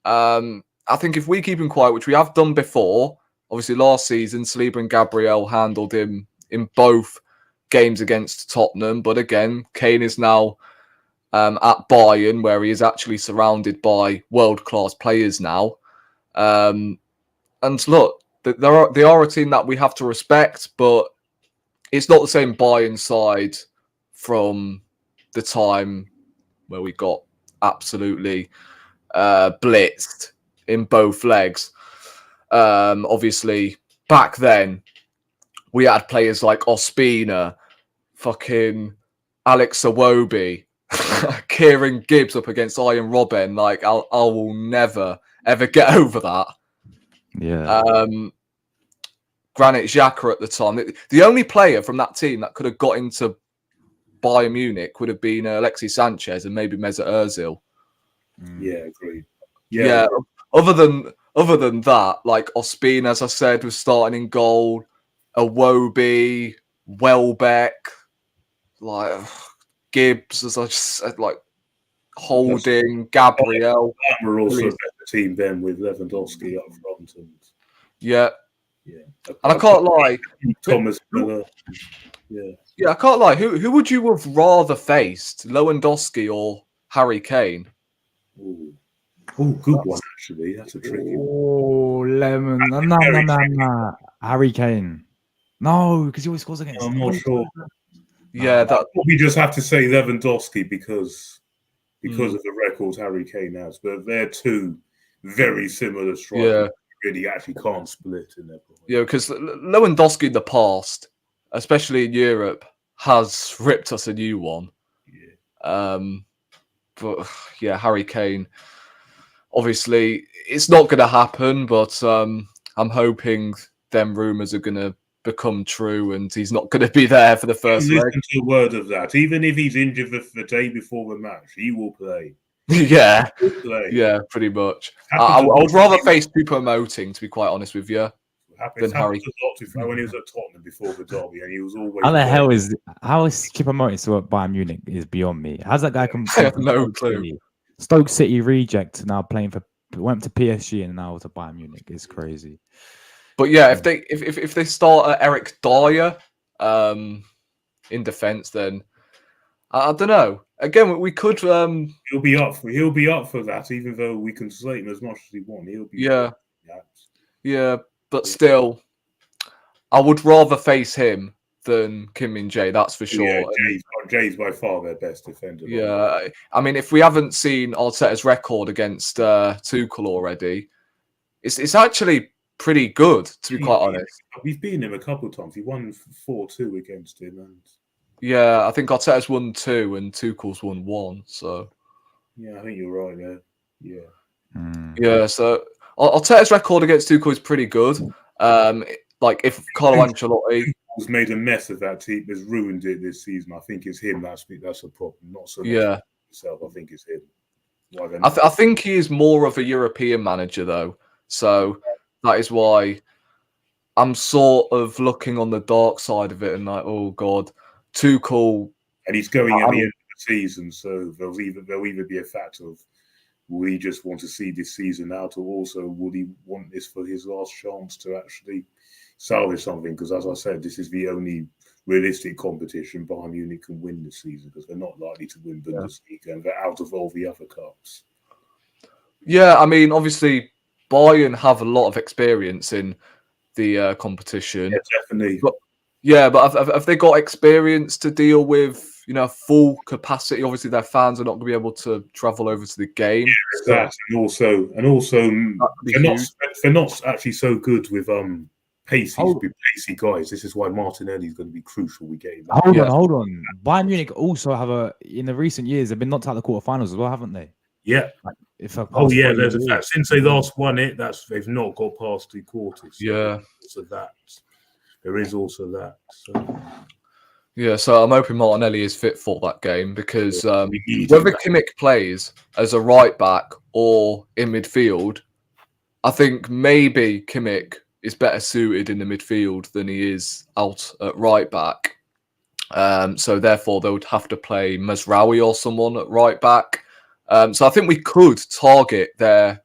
I think if we keep him quiet, which we have done before, obviously last season, Saliba and Gabriel handled him in both games against Tottenham. But again, Kane is now at Bayern, where he is actually surrounded by world-class players now. And look, they are a team that we have to respect, but it's not the same Bayern side from the time where we got absolutely blitzed in both legs. Obviously, back then, we had players like Ospina, fucking Alex Iwobi, Kieran Gibbs up against Ian Robben. Like, I will never, ever get over that. Yeah. Granit Xhaka at the time. The only player from that team that could have got into Bayern Munich would have been Alexis Sanchez and maybe Mesut Ozil. Yeah, agreed. Yeah. Other than that, like Ospina, as I said, was starting in goal. Iwobi, Welbeck, like Gibbs, as I just said, like Holding, Gabriel. We're also a better team then with Lewandowski up front. Yeah. And I can't lie. Thomas Müller. Yeah, I can't lie. Who would you have rather faced, Lewandowski or Harry Kane? Oh, good one actually. That's a tricky one. Oh, Lemon. No. Harry Kane. No, because he always scores against. I'm not sure. Yeah, that we just have to say Lewandowski because of the records Harry Kane has. But they're two very similar strikers. Yeah. Really actually can't split in their point. Yeah, because Lewandowski in the past, especially in Europe, has ripped us a new one. Yeah. But yeah, Harry Kane. Obviously, it's not going to happen, but I'm hoping them rumours are going to become true and he's not going to be there for the first leg. Listen to a word of that. Even if he's injured the day before the match, he will play. Yeah, pretty much. I would rather face two promoting, to be quite honest with you, than Harry. When he was at Tottenham before the derby, and he was always. How is promoted to Bayern Munich is beyond me. How's that guy come? I have no clue. Stoke City reject, now playing for, went to PSG and now to Bayern Munich. It's crazy. But yeah, if they start Eric Dyer in defence, then I don't know. Again, we could. He'll be up for that, even though we can slate him as much as he wants. He'll be. Yeah, but still, I would rather face him than Kim Min-jae. That's for sure. Yeah, Jay's by far their best defender. Yeah, I mean, if we haven't seen Arteta's record against Tuchel already, it's actually pretty good, to be quite honest. We've beaten him a couple of times. He won 4-2 against him, and yeah, I think Arteta's won 2 and Tuchel's won 1. So yeah, I think you're right there. Yeah, so Arteta's record against Tuchel is pretty good. Like if Carlo Ancelotti has made a mess of that team, has ruined it this season. I think it's him. That's a problem. Not so much himself. I think it's him. I think he is more of a European manager though, so that is why I'm sort of looking on the dark side of it and like, oh god, Tuchel. And he's going at the end of the season, so there'll either be a factor of will he just want to see this season out, or also will he want this for his last chance to actually salvage something? Because as I said, this is the only realistic competition Bayern Munich can win this season, because they're not likely to win Bundesliga and they're out of all the other cups. Yeah, I mean, obviously, Bayern have a lot of experience in the competition. Yeah, definitely. But have they got experience to deal with, full capacity? Obviously, their fans are not going to be able to travel over to the game. Yeah, so. And also, they're not actually so good with pacey guys. This is why Martinelli is going to be crucial. We get him. Hold on. Bayern Munich also have in the recent years they've been knocked out of the quarterfinals as well, haven't they? Yeah. There's a fact. Since they last won it, they've not got past 2 quarters. Yeah. So there is also that. So. Yeah, so I'm hoping Martinelli is fit for that game, because whether Kimmich plays as a right back or in midfield, I think maybe Kimmich is better suited in the midfield than he is out at right back. So therefore, they would have to play Mazraoui or someone at right back. So I think we could target their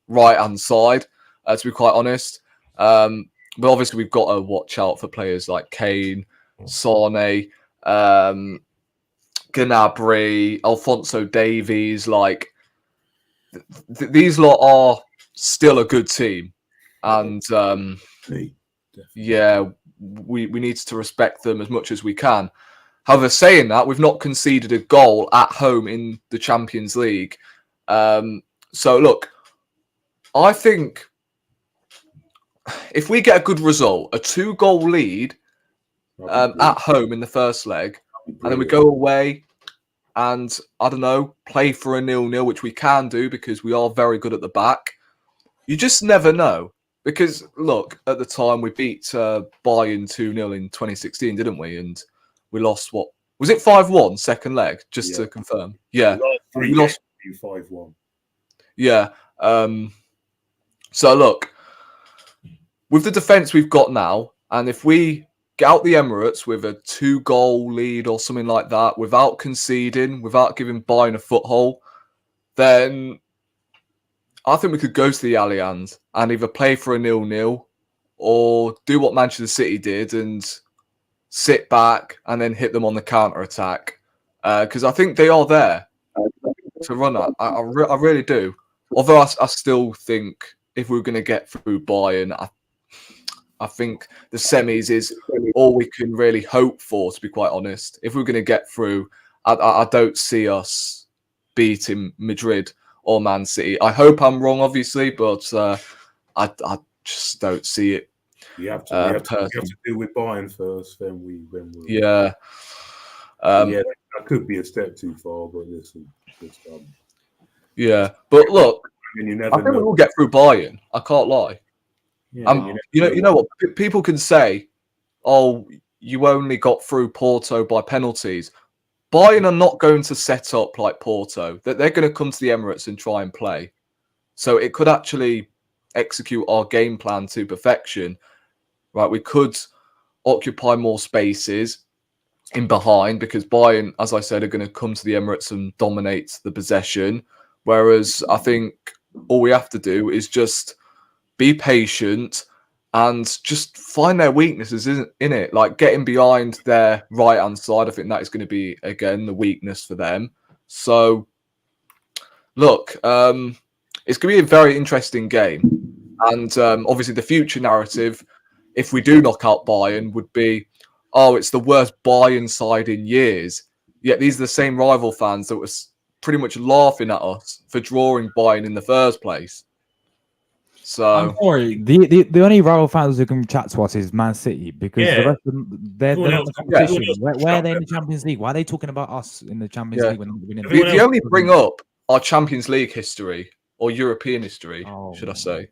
right-hand side, to be quite honest. But obviously, we've got to watch out for players like Kane, Sane, Gnabry, Alphonso Davies. Like, these lot are still a good team. And, we need to respect them as much as we can. However, saying that, we've not conceded a goal at home in the Champions League. So, look, I think if we get a good result, a 2-goal lead at home in the first leg, and then we go away and, I don't know, play for a 0-0, which we can do because we are very good at the back, you just never know. Because, look, at the time, we beat Bayern 2-0 in 2016, didn't we? And we lost, what? Was it 5-1, second leg? Just to confirm. Yeah. We lost 5-1. Yeah. So, look, with the defence we've got now, and if we get out the Emirates with a 2-goal lead or something like that, without conceding, without giving Bayern a foothold, then I think we could go to the Allianz and either play for a 0-0 or do what Manchester City did and sit back and then hit them on the counter-attack. Because I think they are there to run at. I really do. Although I still think if we're going to get through Bayern, I think the semis is all we can really hope for, to be quite honest. If we're going to get through, I don't see us beating Madrid or Man City. I hope I'm wrong, obviously, but I just don't see it. You have to deal with Bayern first, then we'll. Yeah. That could be a step too far, but listen. Yeah, but look, I think we will get through Bayern. I can't lie. Yeah, you know what? People can say, "Oh, you only got through Porto by penalties." Bayern are not going to set up like Porto. They're going to come to the Emirates and try and play. So it could actually execute our game plan to perfection. Right? We could occupy more spaces in behind because Bayern, as I said, are going to come to the Emirates and dominate the possession. Whereas I think all we have to do is just be patient and just find their weaknesses in it. Like getting behind their right-hand side, I think that is going to be, again, the weakness for them. So, look, it's going to be a very interesting game. And obviously the future narrative, if we do knock out Bayern, would be, oh, it's the worst Bayern side in years. Yet these are the same rival fans that were pretty much laughing at us for drawing Bayern in the first place. So I'm sorry, the only rival fans who can chat to us is Man City because the rest of them, they're not the competition. Where are they in the Champions League? Why are they talking about us in the Champions League? If you only bring up our Champions League history or European history, should I say,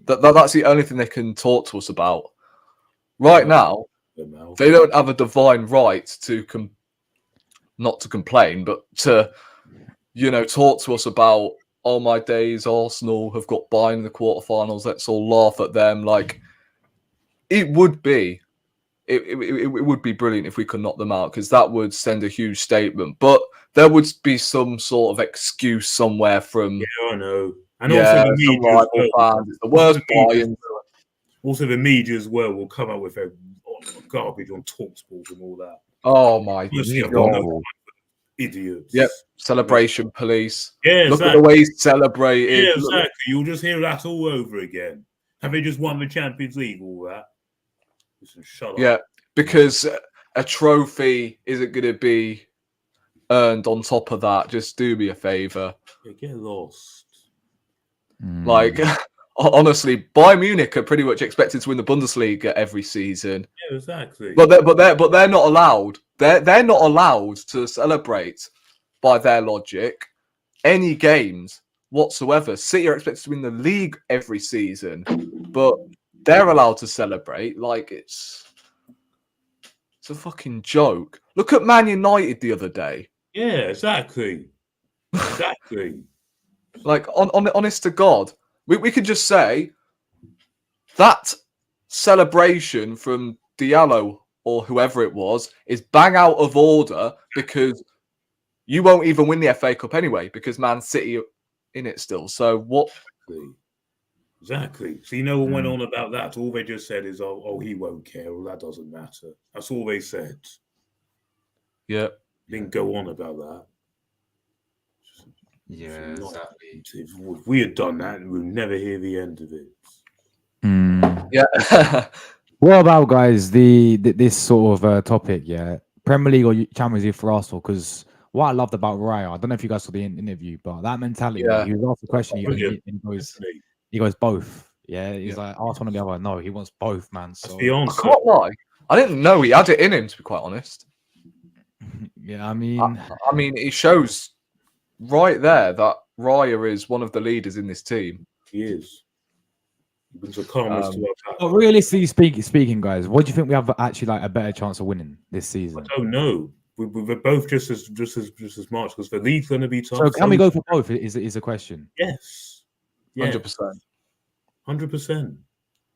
that's the only thing they can talk to us about. Right now, they don't have a divine right to not to complain, but to talk to us about, oh my days, Arsenal have got Bayern in the quarterfinals. Let's all laugh at them. Like it would be brilliant if we could knock them out because that would send a huge statement. But there would be some sort of excuse somewhere from Yeah, I know. And yeah, also the some media as rival well. fans. It's the worst Bayern. Also the media as well will come up with a garbage on TalkSport and all that. Oh my Honestly, I've god! got no time for idiots. Yep, celebration police. Yeah, Look exactly. at the way he's celebrated. Yeah, exactly. You'll just hear that all over again. Have they just won the Champions League? All that. Listen, shut up. Yeah, because a trophy isn't going to be earned on top of that. Just do me a favor. Yeah, get lost. Like, honestly, Bayern Munich are pretty much expected to win the Bundesliga every season. Yeah, exactly. But they're not allowed. They're not allowed to celebrate, by their logic, any games whatsoever. City are expected to win the league every season, but they're allowed to celebrate. Like it's a fucking joke. Look at Man United the other day. Yeah, exactly. Exactly. Like honest to God, we could just say that celebration from Diallo or whoever it was is bang out of order because you won't even win the FA Cup anyway because Man City are in it still. So what? Exactly. So what went on about that? All they just said is, "Oh, he won't care. Well, that doesn't matter." That's all they said. Yeah. Didn't go on about that. Yeah, exactly. If we had done that, we'd never hear the end of it. Yeah. What about, guys, this sort of topic? Yeah, Premier League or Champions League for Arsenal? Because what I loved about Raya, I don't know if you guys saw the interview, but that mentality. Yeah. He was asked the question, he goes both. Yeah, he's like, Arsenal on the other. No, he wants both, man. So I can't lie. I didn't know he had it in him, to be quite honest. Yeah, I mean, it shows right there that Raya is one of the leaders in this team. He is. But realistically speaking, guys, what do you think we have actually like a better chance of winning this season? I don't know. We're both just as much because the league's going to be tough. So can we go for both? Is a question. Yes. 100%. 100%.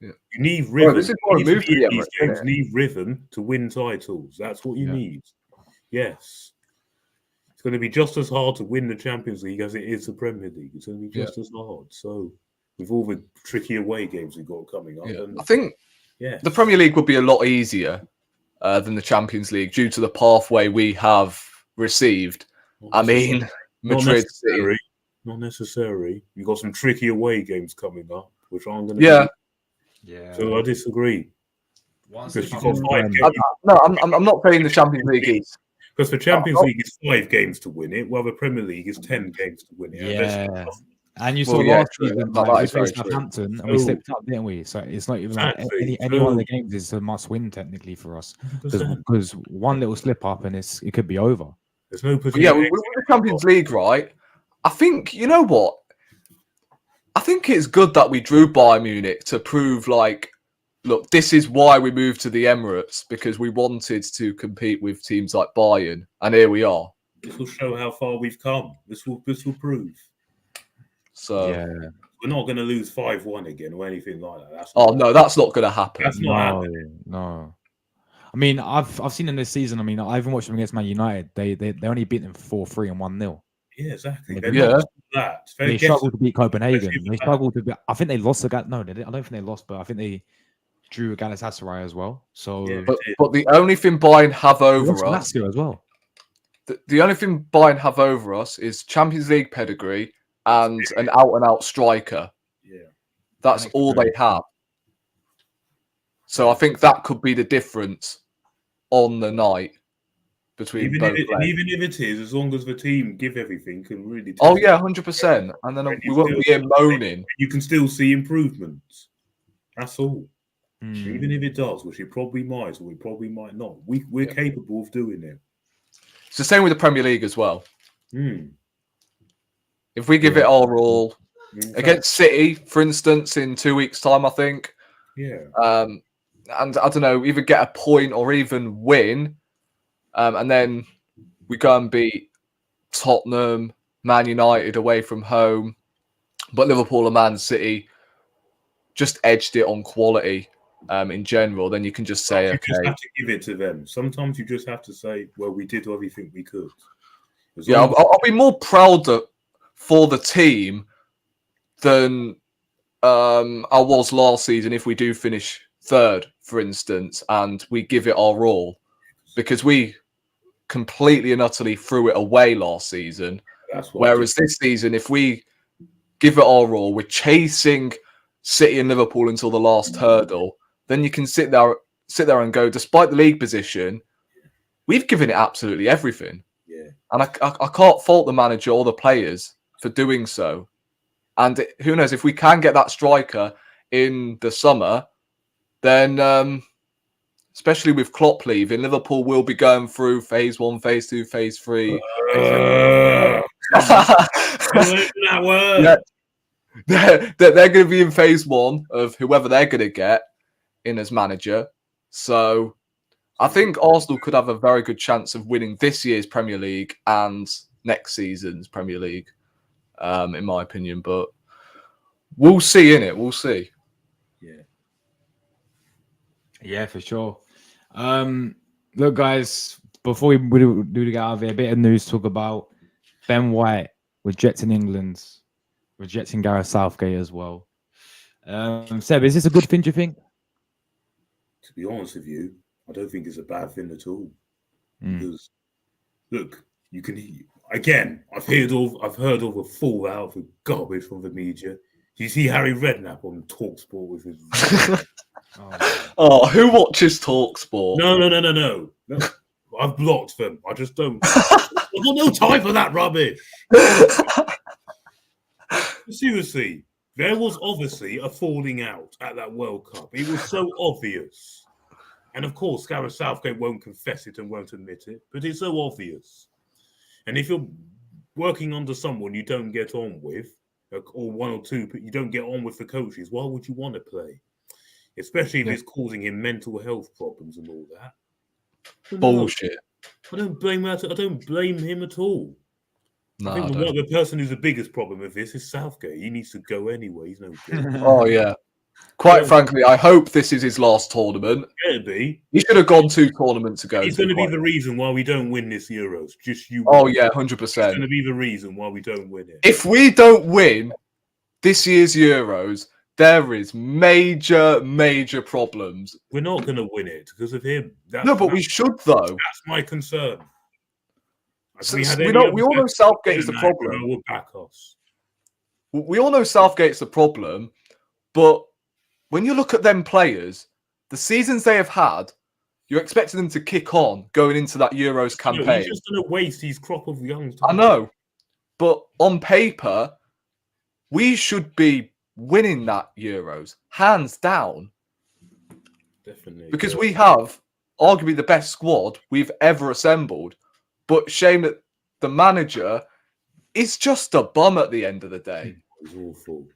Yeah. You need rhythm. This is why we moved to the Emirates, games need rhythm to win titles. That's what you need. Yes. It's going to be just as hard to win the Champions League as it is the Premier League. It's going to be just as hard. So, with all the tricky away games we've got coming up. I think the Premier League will be a lot easier than the Champions League due to the pathway we have received. Madrid City. Not necessary. You've got some tricky away games coming up, which aren't going to be. Yeah. So I disagree. I'm not saying the Champions League is. Because the Champions League is 5 games to win it, while the Premier League is 10 games to win it. Yeah. And you saw last season, we faced Southampton and we slipped up, didn't we? So it's not even like any one of the games is a must-win technically for us because one little slip up and it could be over. There's no with the Champions League, right? I think you know what. I think it's good that we drew Bayern Munich to prove, like, look, this is why we moved to the Emirates because we wanted to compete with teams like Bayern, and here we are. This will show how far we've come. This will prove. So we're not going to lose 5-1 again or anything like that. No, that's not going to happen. That's not happening. No. I mean, I've seen them this season. I mean, I even watched them against Man United. They only beat them 4-3 and 1-0. Yeah, exactly. They struggled to beat Copenhagen. They struggled to beat. I think they lost I don't think they lost, but I think they drew Galatasaray as well. So, but the only thing Bayern have over us as well. The only thing Bayern have over us is Champions League pedigree and an out-and-out striker. Yeah, that's all they have. So I think that could be the difference on the night between both. Even if it is, as long as the team give everything, can really. 100%. And then we won't be here moaning. You can still see improvements. That's all. Even if it does, which it probably might, or it probably might not, we're capable of doing it. It's the same with the Premier League as well. If we give it our all against City, for instance, in 2 weeks' time, I think. Yeah. And I don't know, either get a point or even win, and then we go and beat Tottenham, Man United away from home, but Liverpool and Man City just edged it on quality in general. Then you can just say, you just have to give it to them. Sometimes you just have to say, well, we did everything we could. Yeah, I'll be more proud for the team than I was last season if we do finish third, for instance, and we give it our all, because we completely and utterly threw it away last season. Whereas this season, if we give it our all, we're chasing City and Liverpool until the last hurdle, then you can sit there and go, despite the league position, we've given it absolutely everything. Yeah. And I can't fault the manager or the players for doing so. And who knows, if we can get that striker in the summer, then especially with Klopp leaving, Liverpool will be going through phase 1, phase 2, phase 3. That word. Yeah. They're going to be in phase 1 of whoever they're going to get in as manager. So I think Arsenal could have a very good chance of winning this year's Premier League and next season's Premier League, in my opinion. But we'll see, innit? We'll see. Yeah, for sure. Look, guys, before we do get out of here, a bit of news talk about Ben White rejecting England, rejecting Gareth Southgate as well. Seb, is this a good thing, do you think? To be honest with you, I don't think it's a bad thing at all. Because look, you can again. I've heard all the fallout of garbage from the media. Do you see Harry Redknapp on TalkSport with his? Who watches TalkSport? No. I've blocked them. I just don't. I've got no time for that rubbish. Seriously, there was obviously a falling out at that World Cup. It was so obvious. And of course, Gareth Southgate won't confess it and won't admit it, but it's so obvious. And if you're working under someone you don't get on with, or one or two, but you don't get on with the coaches, why would you want to play? Especially if it's causing him mental health problems and all that. Bullshit. I don't blame that. I don't blame him at all. No, I think the person who's the biggest problem with this is Southgate. He needs to go anyway. He's no good. Oh, yeah. Quite frankly, I hope this is his last tournament. It'd be. He should have gone 2 tournaments ago. He's going to be the reason why we don't win this Euros. Just you. Oh, yeah, 100%. It's going to be the reason why we don't win it. If we don't win this year's Euros, there is major, major problems. We're not going to win it because of him. We should, though. That's my concern. We all know Southgate is the problem. Would back us. We all know Southgate's the problem, but when you look at them players, the seasons they have had, you're expecting them to kick on going into that Euros campaign. He's just going to waste his crop of youngsters. I know, but on paper, we should be winning that Euros, hands down. Definitely. Because we have arguably the best squad we've ever assembled. But shame that the manager is just a bum at the end of the day. He's awful.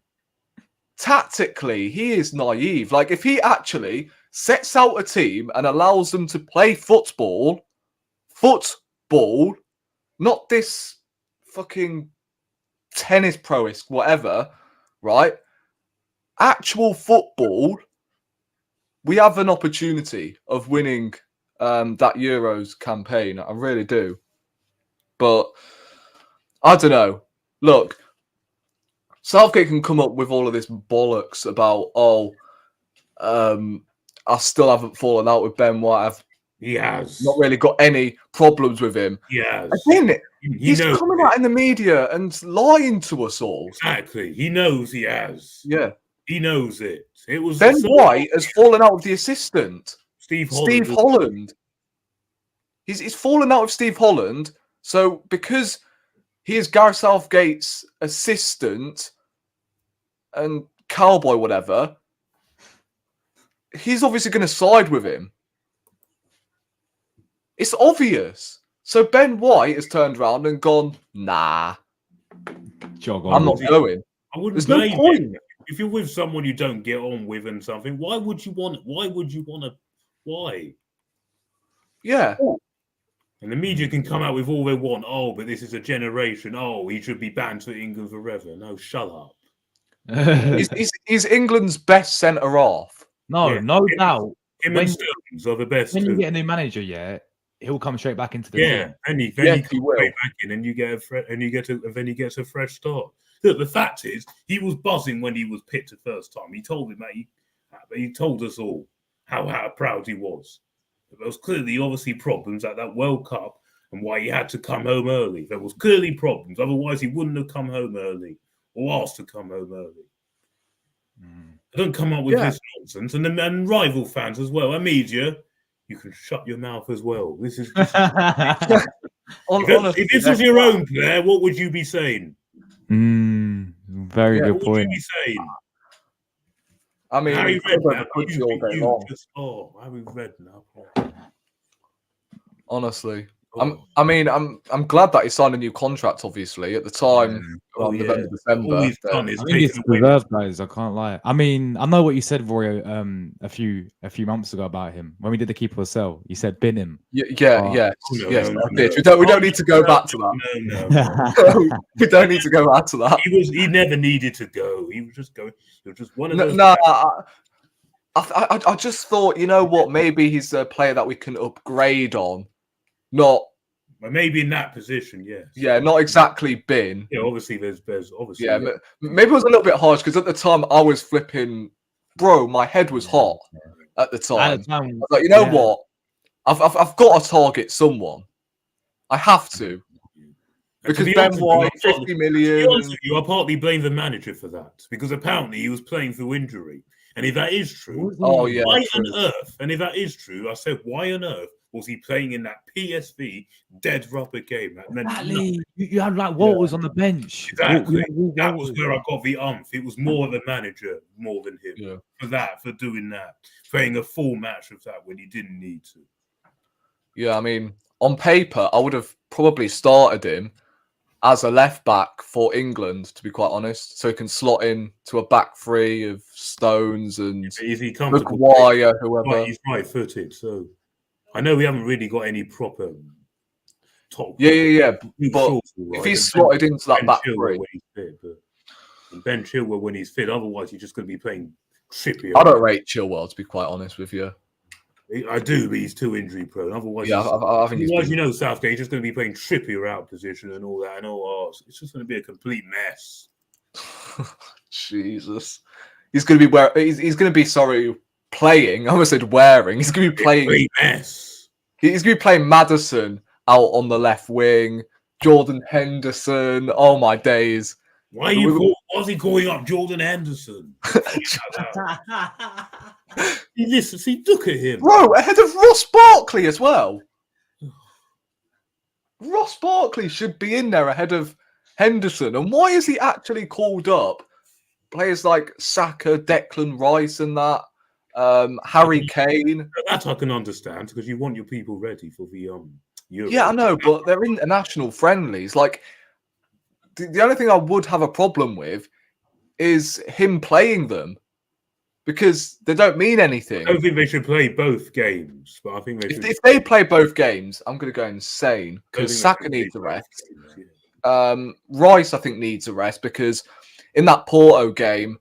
Tactically, he is naive. Like, if he actually sets out a team and allows them to play football, not this fucking tennis pro-esque, whatever, right? Actual football, we have an opportunity of winning that Euros campaign. I really do. But I don't know. Look, Southgate can come up with all of this bollocks about, I still haven't fallen out with Ben White. He has. Not really got any problems with him. He has. Again, he's coming out in the media and lying to us all. Exactly. He knows he has. Yeah. He knows it. It was Ben White has fallen out with the assistant. Steve Holland. He's fallen out with Steve Holland. So because he is Gareth Southgate's assistant and cowboy, whatever, he's obviously going to side with him. It's obvious. So Ben White has turned around and gone, nah, I'm not going. I wouldn't There's no point. him. If you're with someone you don't get on with and something, why would you want to? Why? Yeah. And the media can come out with all they want. Oh, but this is a generation. Oh, he should be banned to England forever. No, shut up. He's England's best centre half. No doubt. Him and Stones are the best. When you get a new manager, yeah, he'll come straight back into the team. And he Yes, he comes will. straight back in, and you get then he gets a fresh start. Look, the fact is, he was buzzing when he was picked the first time. He told he told us all how proud he was. There was clearly, obviously, problems at that World Cup and why he had to come home early. There was clearly problems. Otherwise, he wouldn't have come home early or asked to come home early. Don't come up with this nonsense. And rival fans as well, and media, you can shut your mouth as well. This is if this was your own player, what would you be saying? Very good point. What would you be saying? I mean, Harry Redknapp, all day long. Harry Redknapp. Honestly. I'm glad that he signed a new contract, obviously, at the time, around November, December. All he's done is I think it's deserved, guys. I can't lie. I mean, I know what you said, Roy, a few months ago about him when we did the Keeper Sell. You said bin him. Yes, I did. We don't need to go back to that. No. We don't need to go back to that. He never needed to go. He was just going. He was just one of those. I just thought, you know what? Maybe he's a player that we can upgrade on. Not maybe in that position, yes. Yeah, not exactly bin. Yeah, obviously there's obviously. Yeah, maybe it was a little bit harsh because at the time I was flipping, bro. My head was hot at the time. I was like, you know what? I've got to target someone. I have to. Because Ben White, 50 million. To be honest with you, I partly blame the manager for that because apparently he was playing through injury, and if that is true, why on earth? And if that is true, I said, why on earth was he playing in that PSV dead rubber game? That meant you had like Walters on the bench. Exactly. That was where I got the umph. It was more the manager more than him for doing that, playing a full match of that when he didn't need to. Yeah, I mean, on paper, I would have probably started him as a left back for England, to be quite honest, so he can slot in to a back three of Stones and Maguire, whoever. He's right-footed, so I know we haven't really got any proper top. Yeah. But if he's slotted into that back three, Ben Chilwell when he's fit, otherwise you're just going to be playing Trippier. I don't rate Chilwell, to be quite honest with you. I do, but he's too injury prone. Otherwise, I think otherwise, Southgate, he's just going to be playing Trippier out position and all that, and it's just going to be a complete mess. Jesus, he's going to be he's going to be playing. I almost said wearing. He's going to be playing. Complete mess. He's going to be playing Maddison out on the left wing. Jordan Henderson. Oh my days! Why is he calling up Jordan Henderson? Look at him. Bro, ahead of Ross Barkley as well. Ross Barkley should be in there ahead of Henderson. And why is he actually called up players like Saka, Declan Rice and that, Harry Kane? That I can understand because you want your people ready for the Euro. Yeah, I know, but they're international friendlies. Like, the only thing I would have a problem with is him playing them. Because they don't mean anything. I don't think they should play both games, but I think if they play both games, I'm going to go insane because Saka needs a rest. Rice, I think, needs a rest because in that Porto game,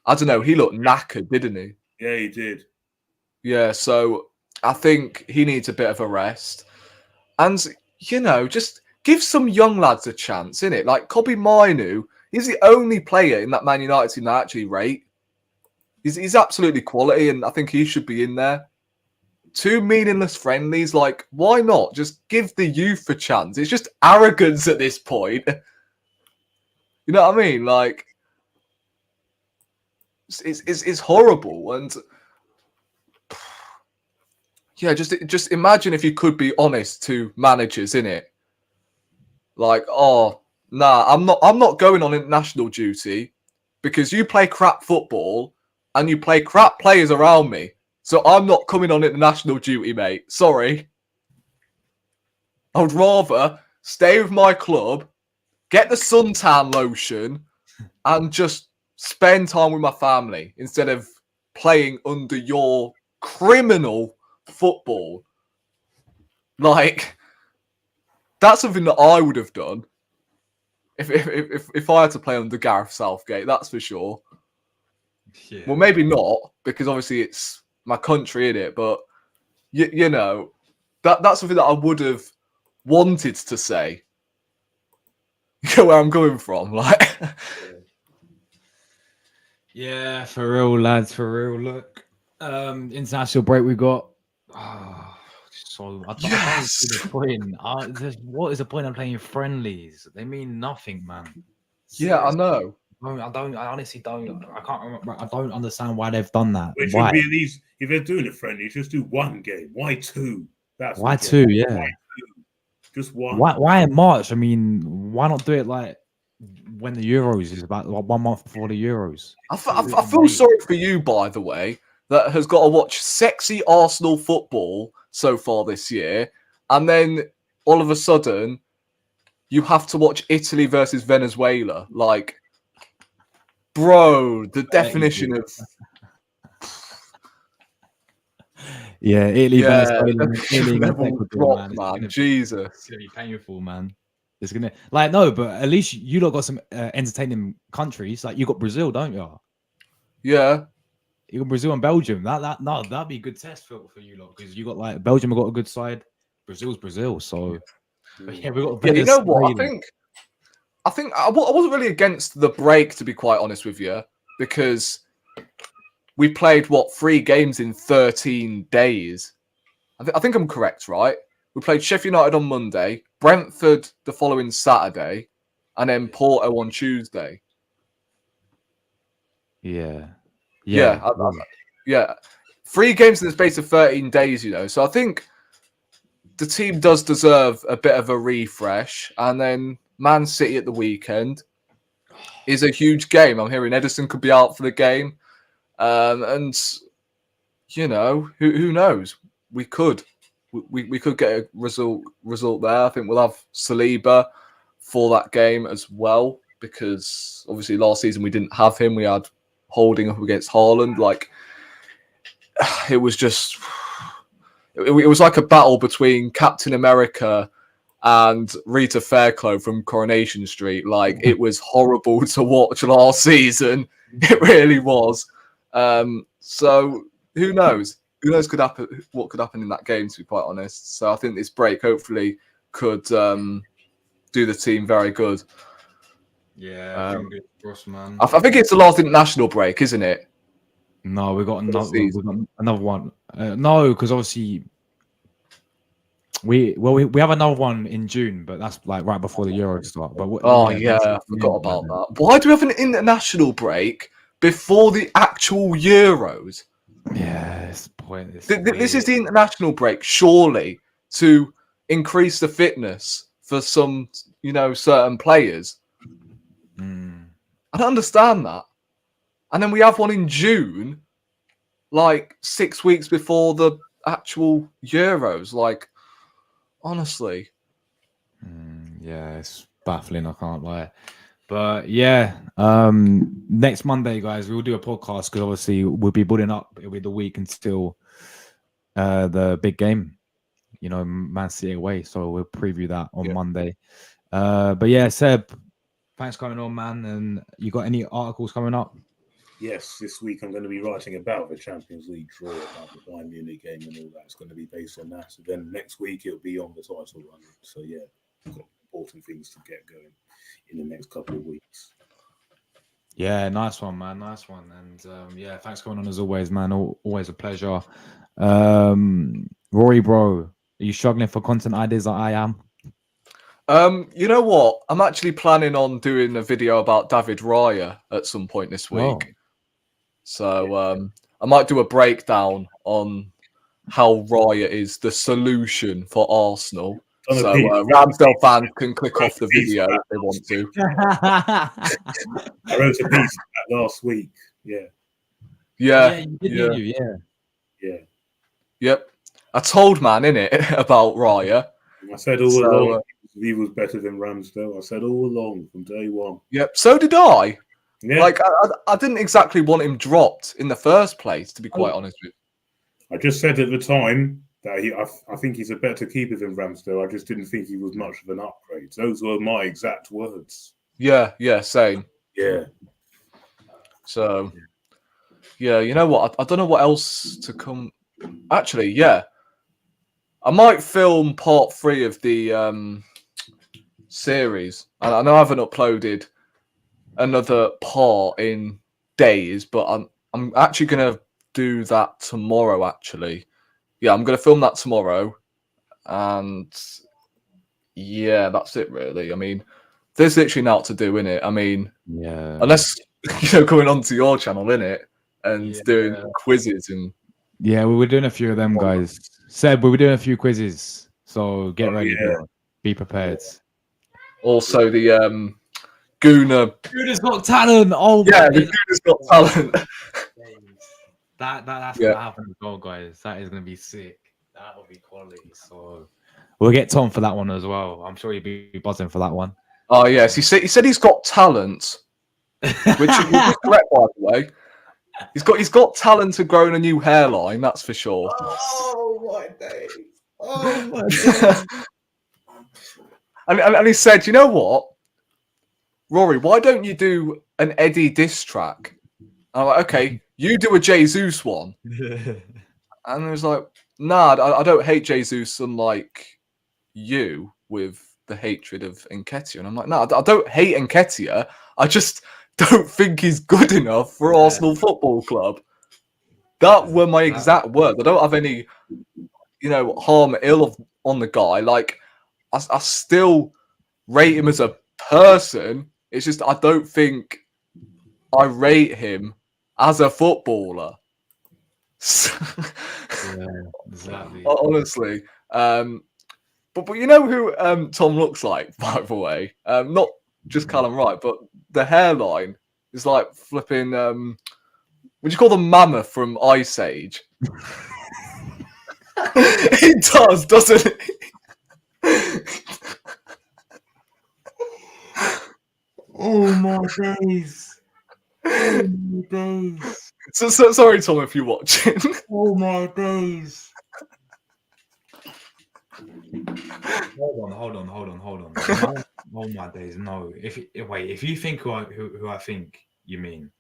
I don't know, he looked knackered, didn't he? Yeah, he did. Yeah, so I think he needs a bit of a rest. And, you know, just give some young lads a chance, innit? Like Kobe Mainu, he's the only player in that Man United team that I actually rate. He's absolutely quality, and I think he should be in there. 2 meaningless friendlies, like, why not? Just give the youth a chance. It's just arrogance at this point. You know what I mean? Like, it's horrible. And, yeah, just imagine if you could be honest to managers, innit? Like, oh, nah, I'm not going on international duty because you play crap football and you play crap players around me. So I'm not coming on international duty, mate. Sorry. I would rather stay with my club, get the suntan lotion, and just spend time with my family instead of playing under your criminal football. Like, that's something that I would have done if I had to play under Gareth Southgate, that's for sure. Yeah. Well, maybe not, because obviously it's my country, innit? But, you know, that's something that I would have wanted to say. You know where I'm coming from, like. Yeah, for real, lads, for real. Look, international break we got. So I don't see the point. What is the point of playing friendlies? They mean nothing, man. Yeah, I Seriously. know. I honestly don't. I can't remember. I don't understand why they've done that. It Why? should be at least, if they're doing a friendly, just do one game. Why two? That's Why two? Yeah. Why two? Just one. Why in March? I mean, why not do it like when the Euros is about like 1 month before the Euros? I feel sorry for you, by the way, that has got to watch sexy Arsenal football so far this year, and then all of a sudden you have to watch Italy versus Venezuela. Like, bro, the definition of Italy, Venezuela, level drop, man. Jesus, it's gonna be painful, man. It's gonna no, but at least you lot got some entertaining countries. Like you got Brazil, don't you? Yeah, you got Brazil and Belgium. That'd be a good test for you lot because you got like Belgium have got a good side. Brazil's Brazil, so yeah, we got. Yeah, you know what? I think I wasn't really against the break, to be quite honest with you, because we played 3 games in 13 days. I think I'm correct, right? We played Sheffield United on Monday, Brentford the following Saturday, and then Porto on Tuesday. Yeah. 3 games in the space of 13 days, you know. So I think the team does deserve a bit of a refresh. And then Man City at the weekend is a huge game. I'm hearing Edison could be out for the game. And, you know, who knows? We could get a result there. I think we'll have Saliba for that game as well, because obviously last season we didn't have him. We had Holding up against Haaland. Like, it was just... It was like a battle between Captain America and Rita Fairclough from Coronation Street. Like, it was horrible to watch last season. It really was. So who knows? Who knows what could happen in that game, to be quite honest. So I think this break hopefully could do the team very good. Yeah, crossed, man. I think it's the last international break, isn't it? No, we got another one. No, because obviously we have another one in June, but that's like right before the Euros start. But I forgot about that. Why do we have an international break before the actual Euros? Yeah, it's pointless. This is the international break, surely, to increase the fitness for some, certain players. I don't understand that. And then we have one in June, like 6 weeks before the actual Euros. Like, honestly. Yeah, it's baffling, I can't lie. But yeah, next Monday, guys, we'll do a podcast because obviously we'll be building up. It'll be the week until the big game, Man City away. So we'll preview that on Monday. But yeah, Seb, thanks for coming on, man. And you got any articles coming up? Yes, this week I'm going to be writing about the Champions League draw, about the Bayern Munich game and all that. It's going to be based on that. So then next week it'll be on the title run. So yeah, we've got important things to get going in the next couple of weeks. Yeah, nice one, man. Nice one. And yeah, thanks for coming on as always, man. Always a pleasure. Rory, bro, are you struggling for content ideas like I am? You know what? I'm actually planning on doing a video about David Raya at some point this week. So I might do a breakdown on how Raya is the solution for Arsenal. So Ramsdale fans can click off the video if they want to. I wrote a piece last week. Yeah. Yep. I told man innit about Raya. I said all along he was better than Ramsdale. I said all along from day one. Yep. So did I. Yeah. Like I didn't exactly want him dropped in the first place, to be quite honest with you. I just said at the time that I think he's a better keeper than Ramsdale. I just didn't think he was much of an upgrade. Those were my exact words. Yeah, same. Yeah. So, yeah, you know what? I don't know what else to come. Actually, yeah. I might film part 3 of the series. I know I haven't uploaded another part in days, but I'm actually gonna do that tomorrow. Actually, yeah, I'm gonna film that tomorrow, and yeah, that's it really. I mean, there's literally not to do in it. I mean, Yeah. unless coming onto your channel in it and doing quizzes and yeah, we were doing a few of them, guys. Seb, we were doing a few quizzes, so get ready, bro. Be prepared. Also the Gooner. Gooner's got talent. Oh yeah, the Gooner's got talent. That's gonna happen as well, guys. That is gonna be sick. That will be quality. So we'll get Tom for that one as well. I'm sure he'll be buzzing for that one. Oh yes, he said he's got talent, which is correct by the way. He's got talent to growing a new hairline, that's for sure. Oh my days! Oh my days! and he said, you know what, Rory, why don't you do an Eddie diss track? I'm like, okay, you do a Jesus one. And he was like, nah, I don't hate Jesus unlike you with the hatred of Nketiah. And I'm like, no, I don't hate Nketiah. I just don't think he's good enough for Arsenal Football Club. That were my exact words. I don't have any, harm, ill on the guy. Like, I still rate him as a person. It's just I don't think I rate him as a footballer. Yeah, exactly. Honestly. But you know who Tom looks like, by the way? Not just Callum Wright, but the hairline is like flipping. Would you call the mammoth from Ice Age? It does, doesn't it? Oh my days! Oh my days! So sorry, Tom, if you're watching. Oh my days! Hold on. Oh my days! No, if you think who I think you mean,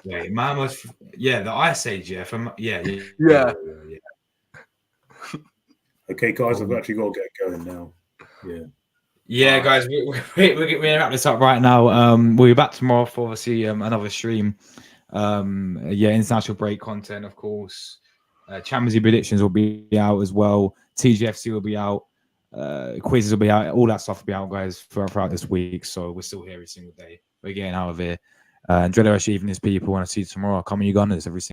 wait, Mammoth, the Ice Age, yeah. Okay, guys, I've actually got to get going now. Yeah, guys, we're going to wrap this up right now. We'll be back tomorrow for obviously another stream. International break content, of course. Champions League predictions will be out as well. TGFC will be out. Quizzes will be out. All that stuff will be out, guys, throughout this week. So we're still here every single day. We're getting out of here. Enjoy the rest of your evenings, people. Want to see you tomorrow. Come on, you Gunners. Every single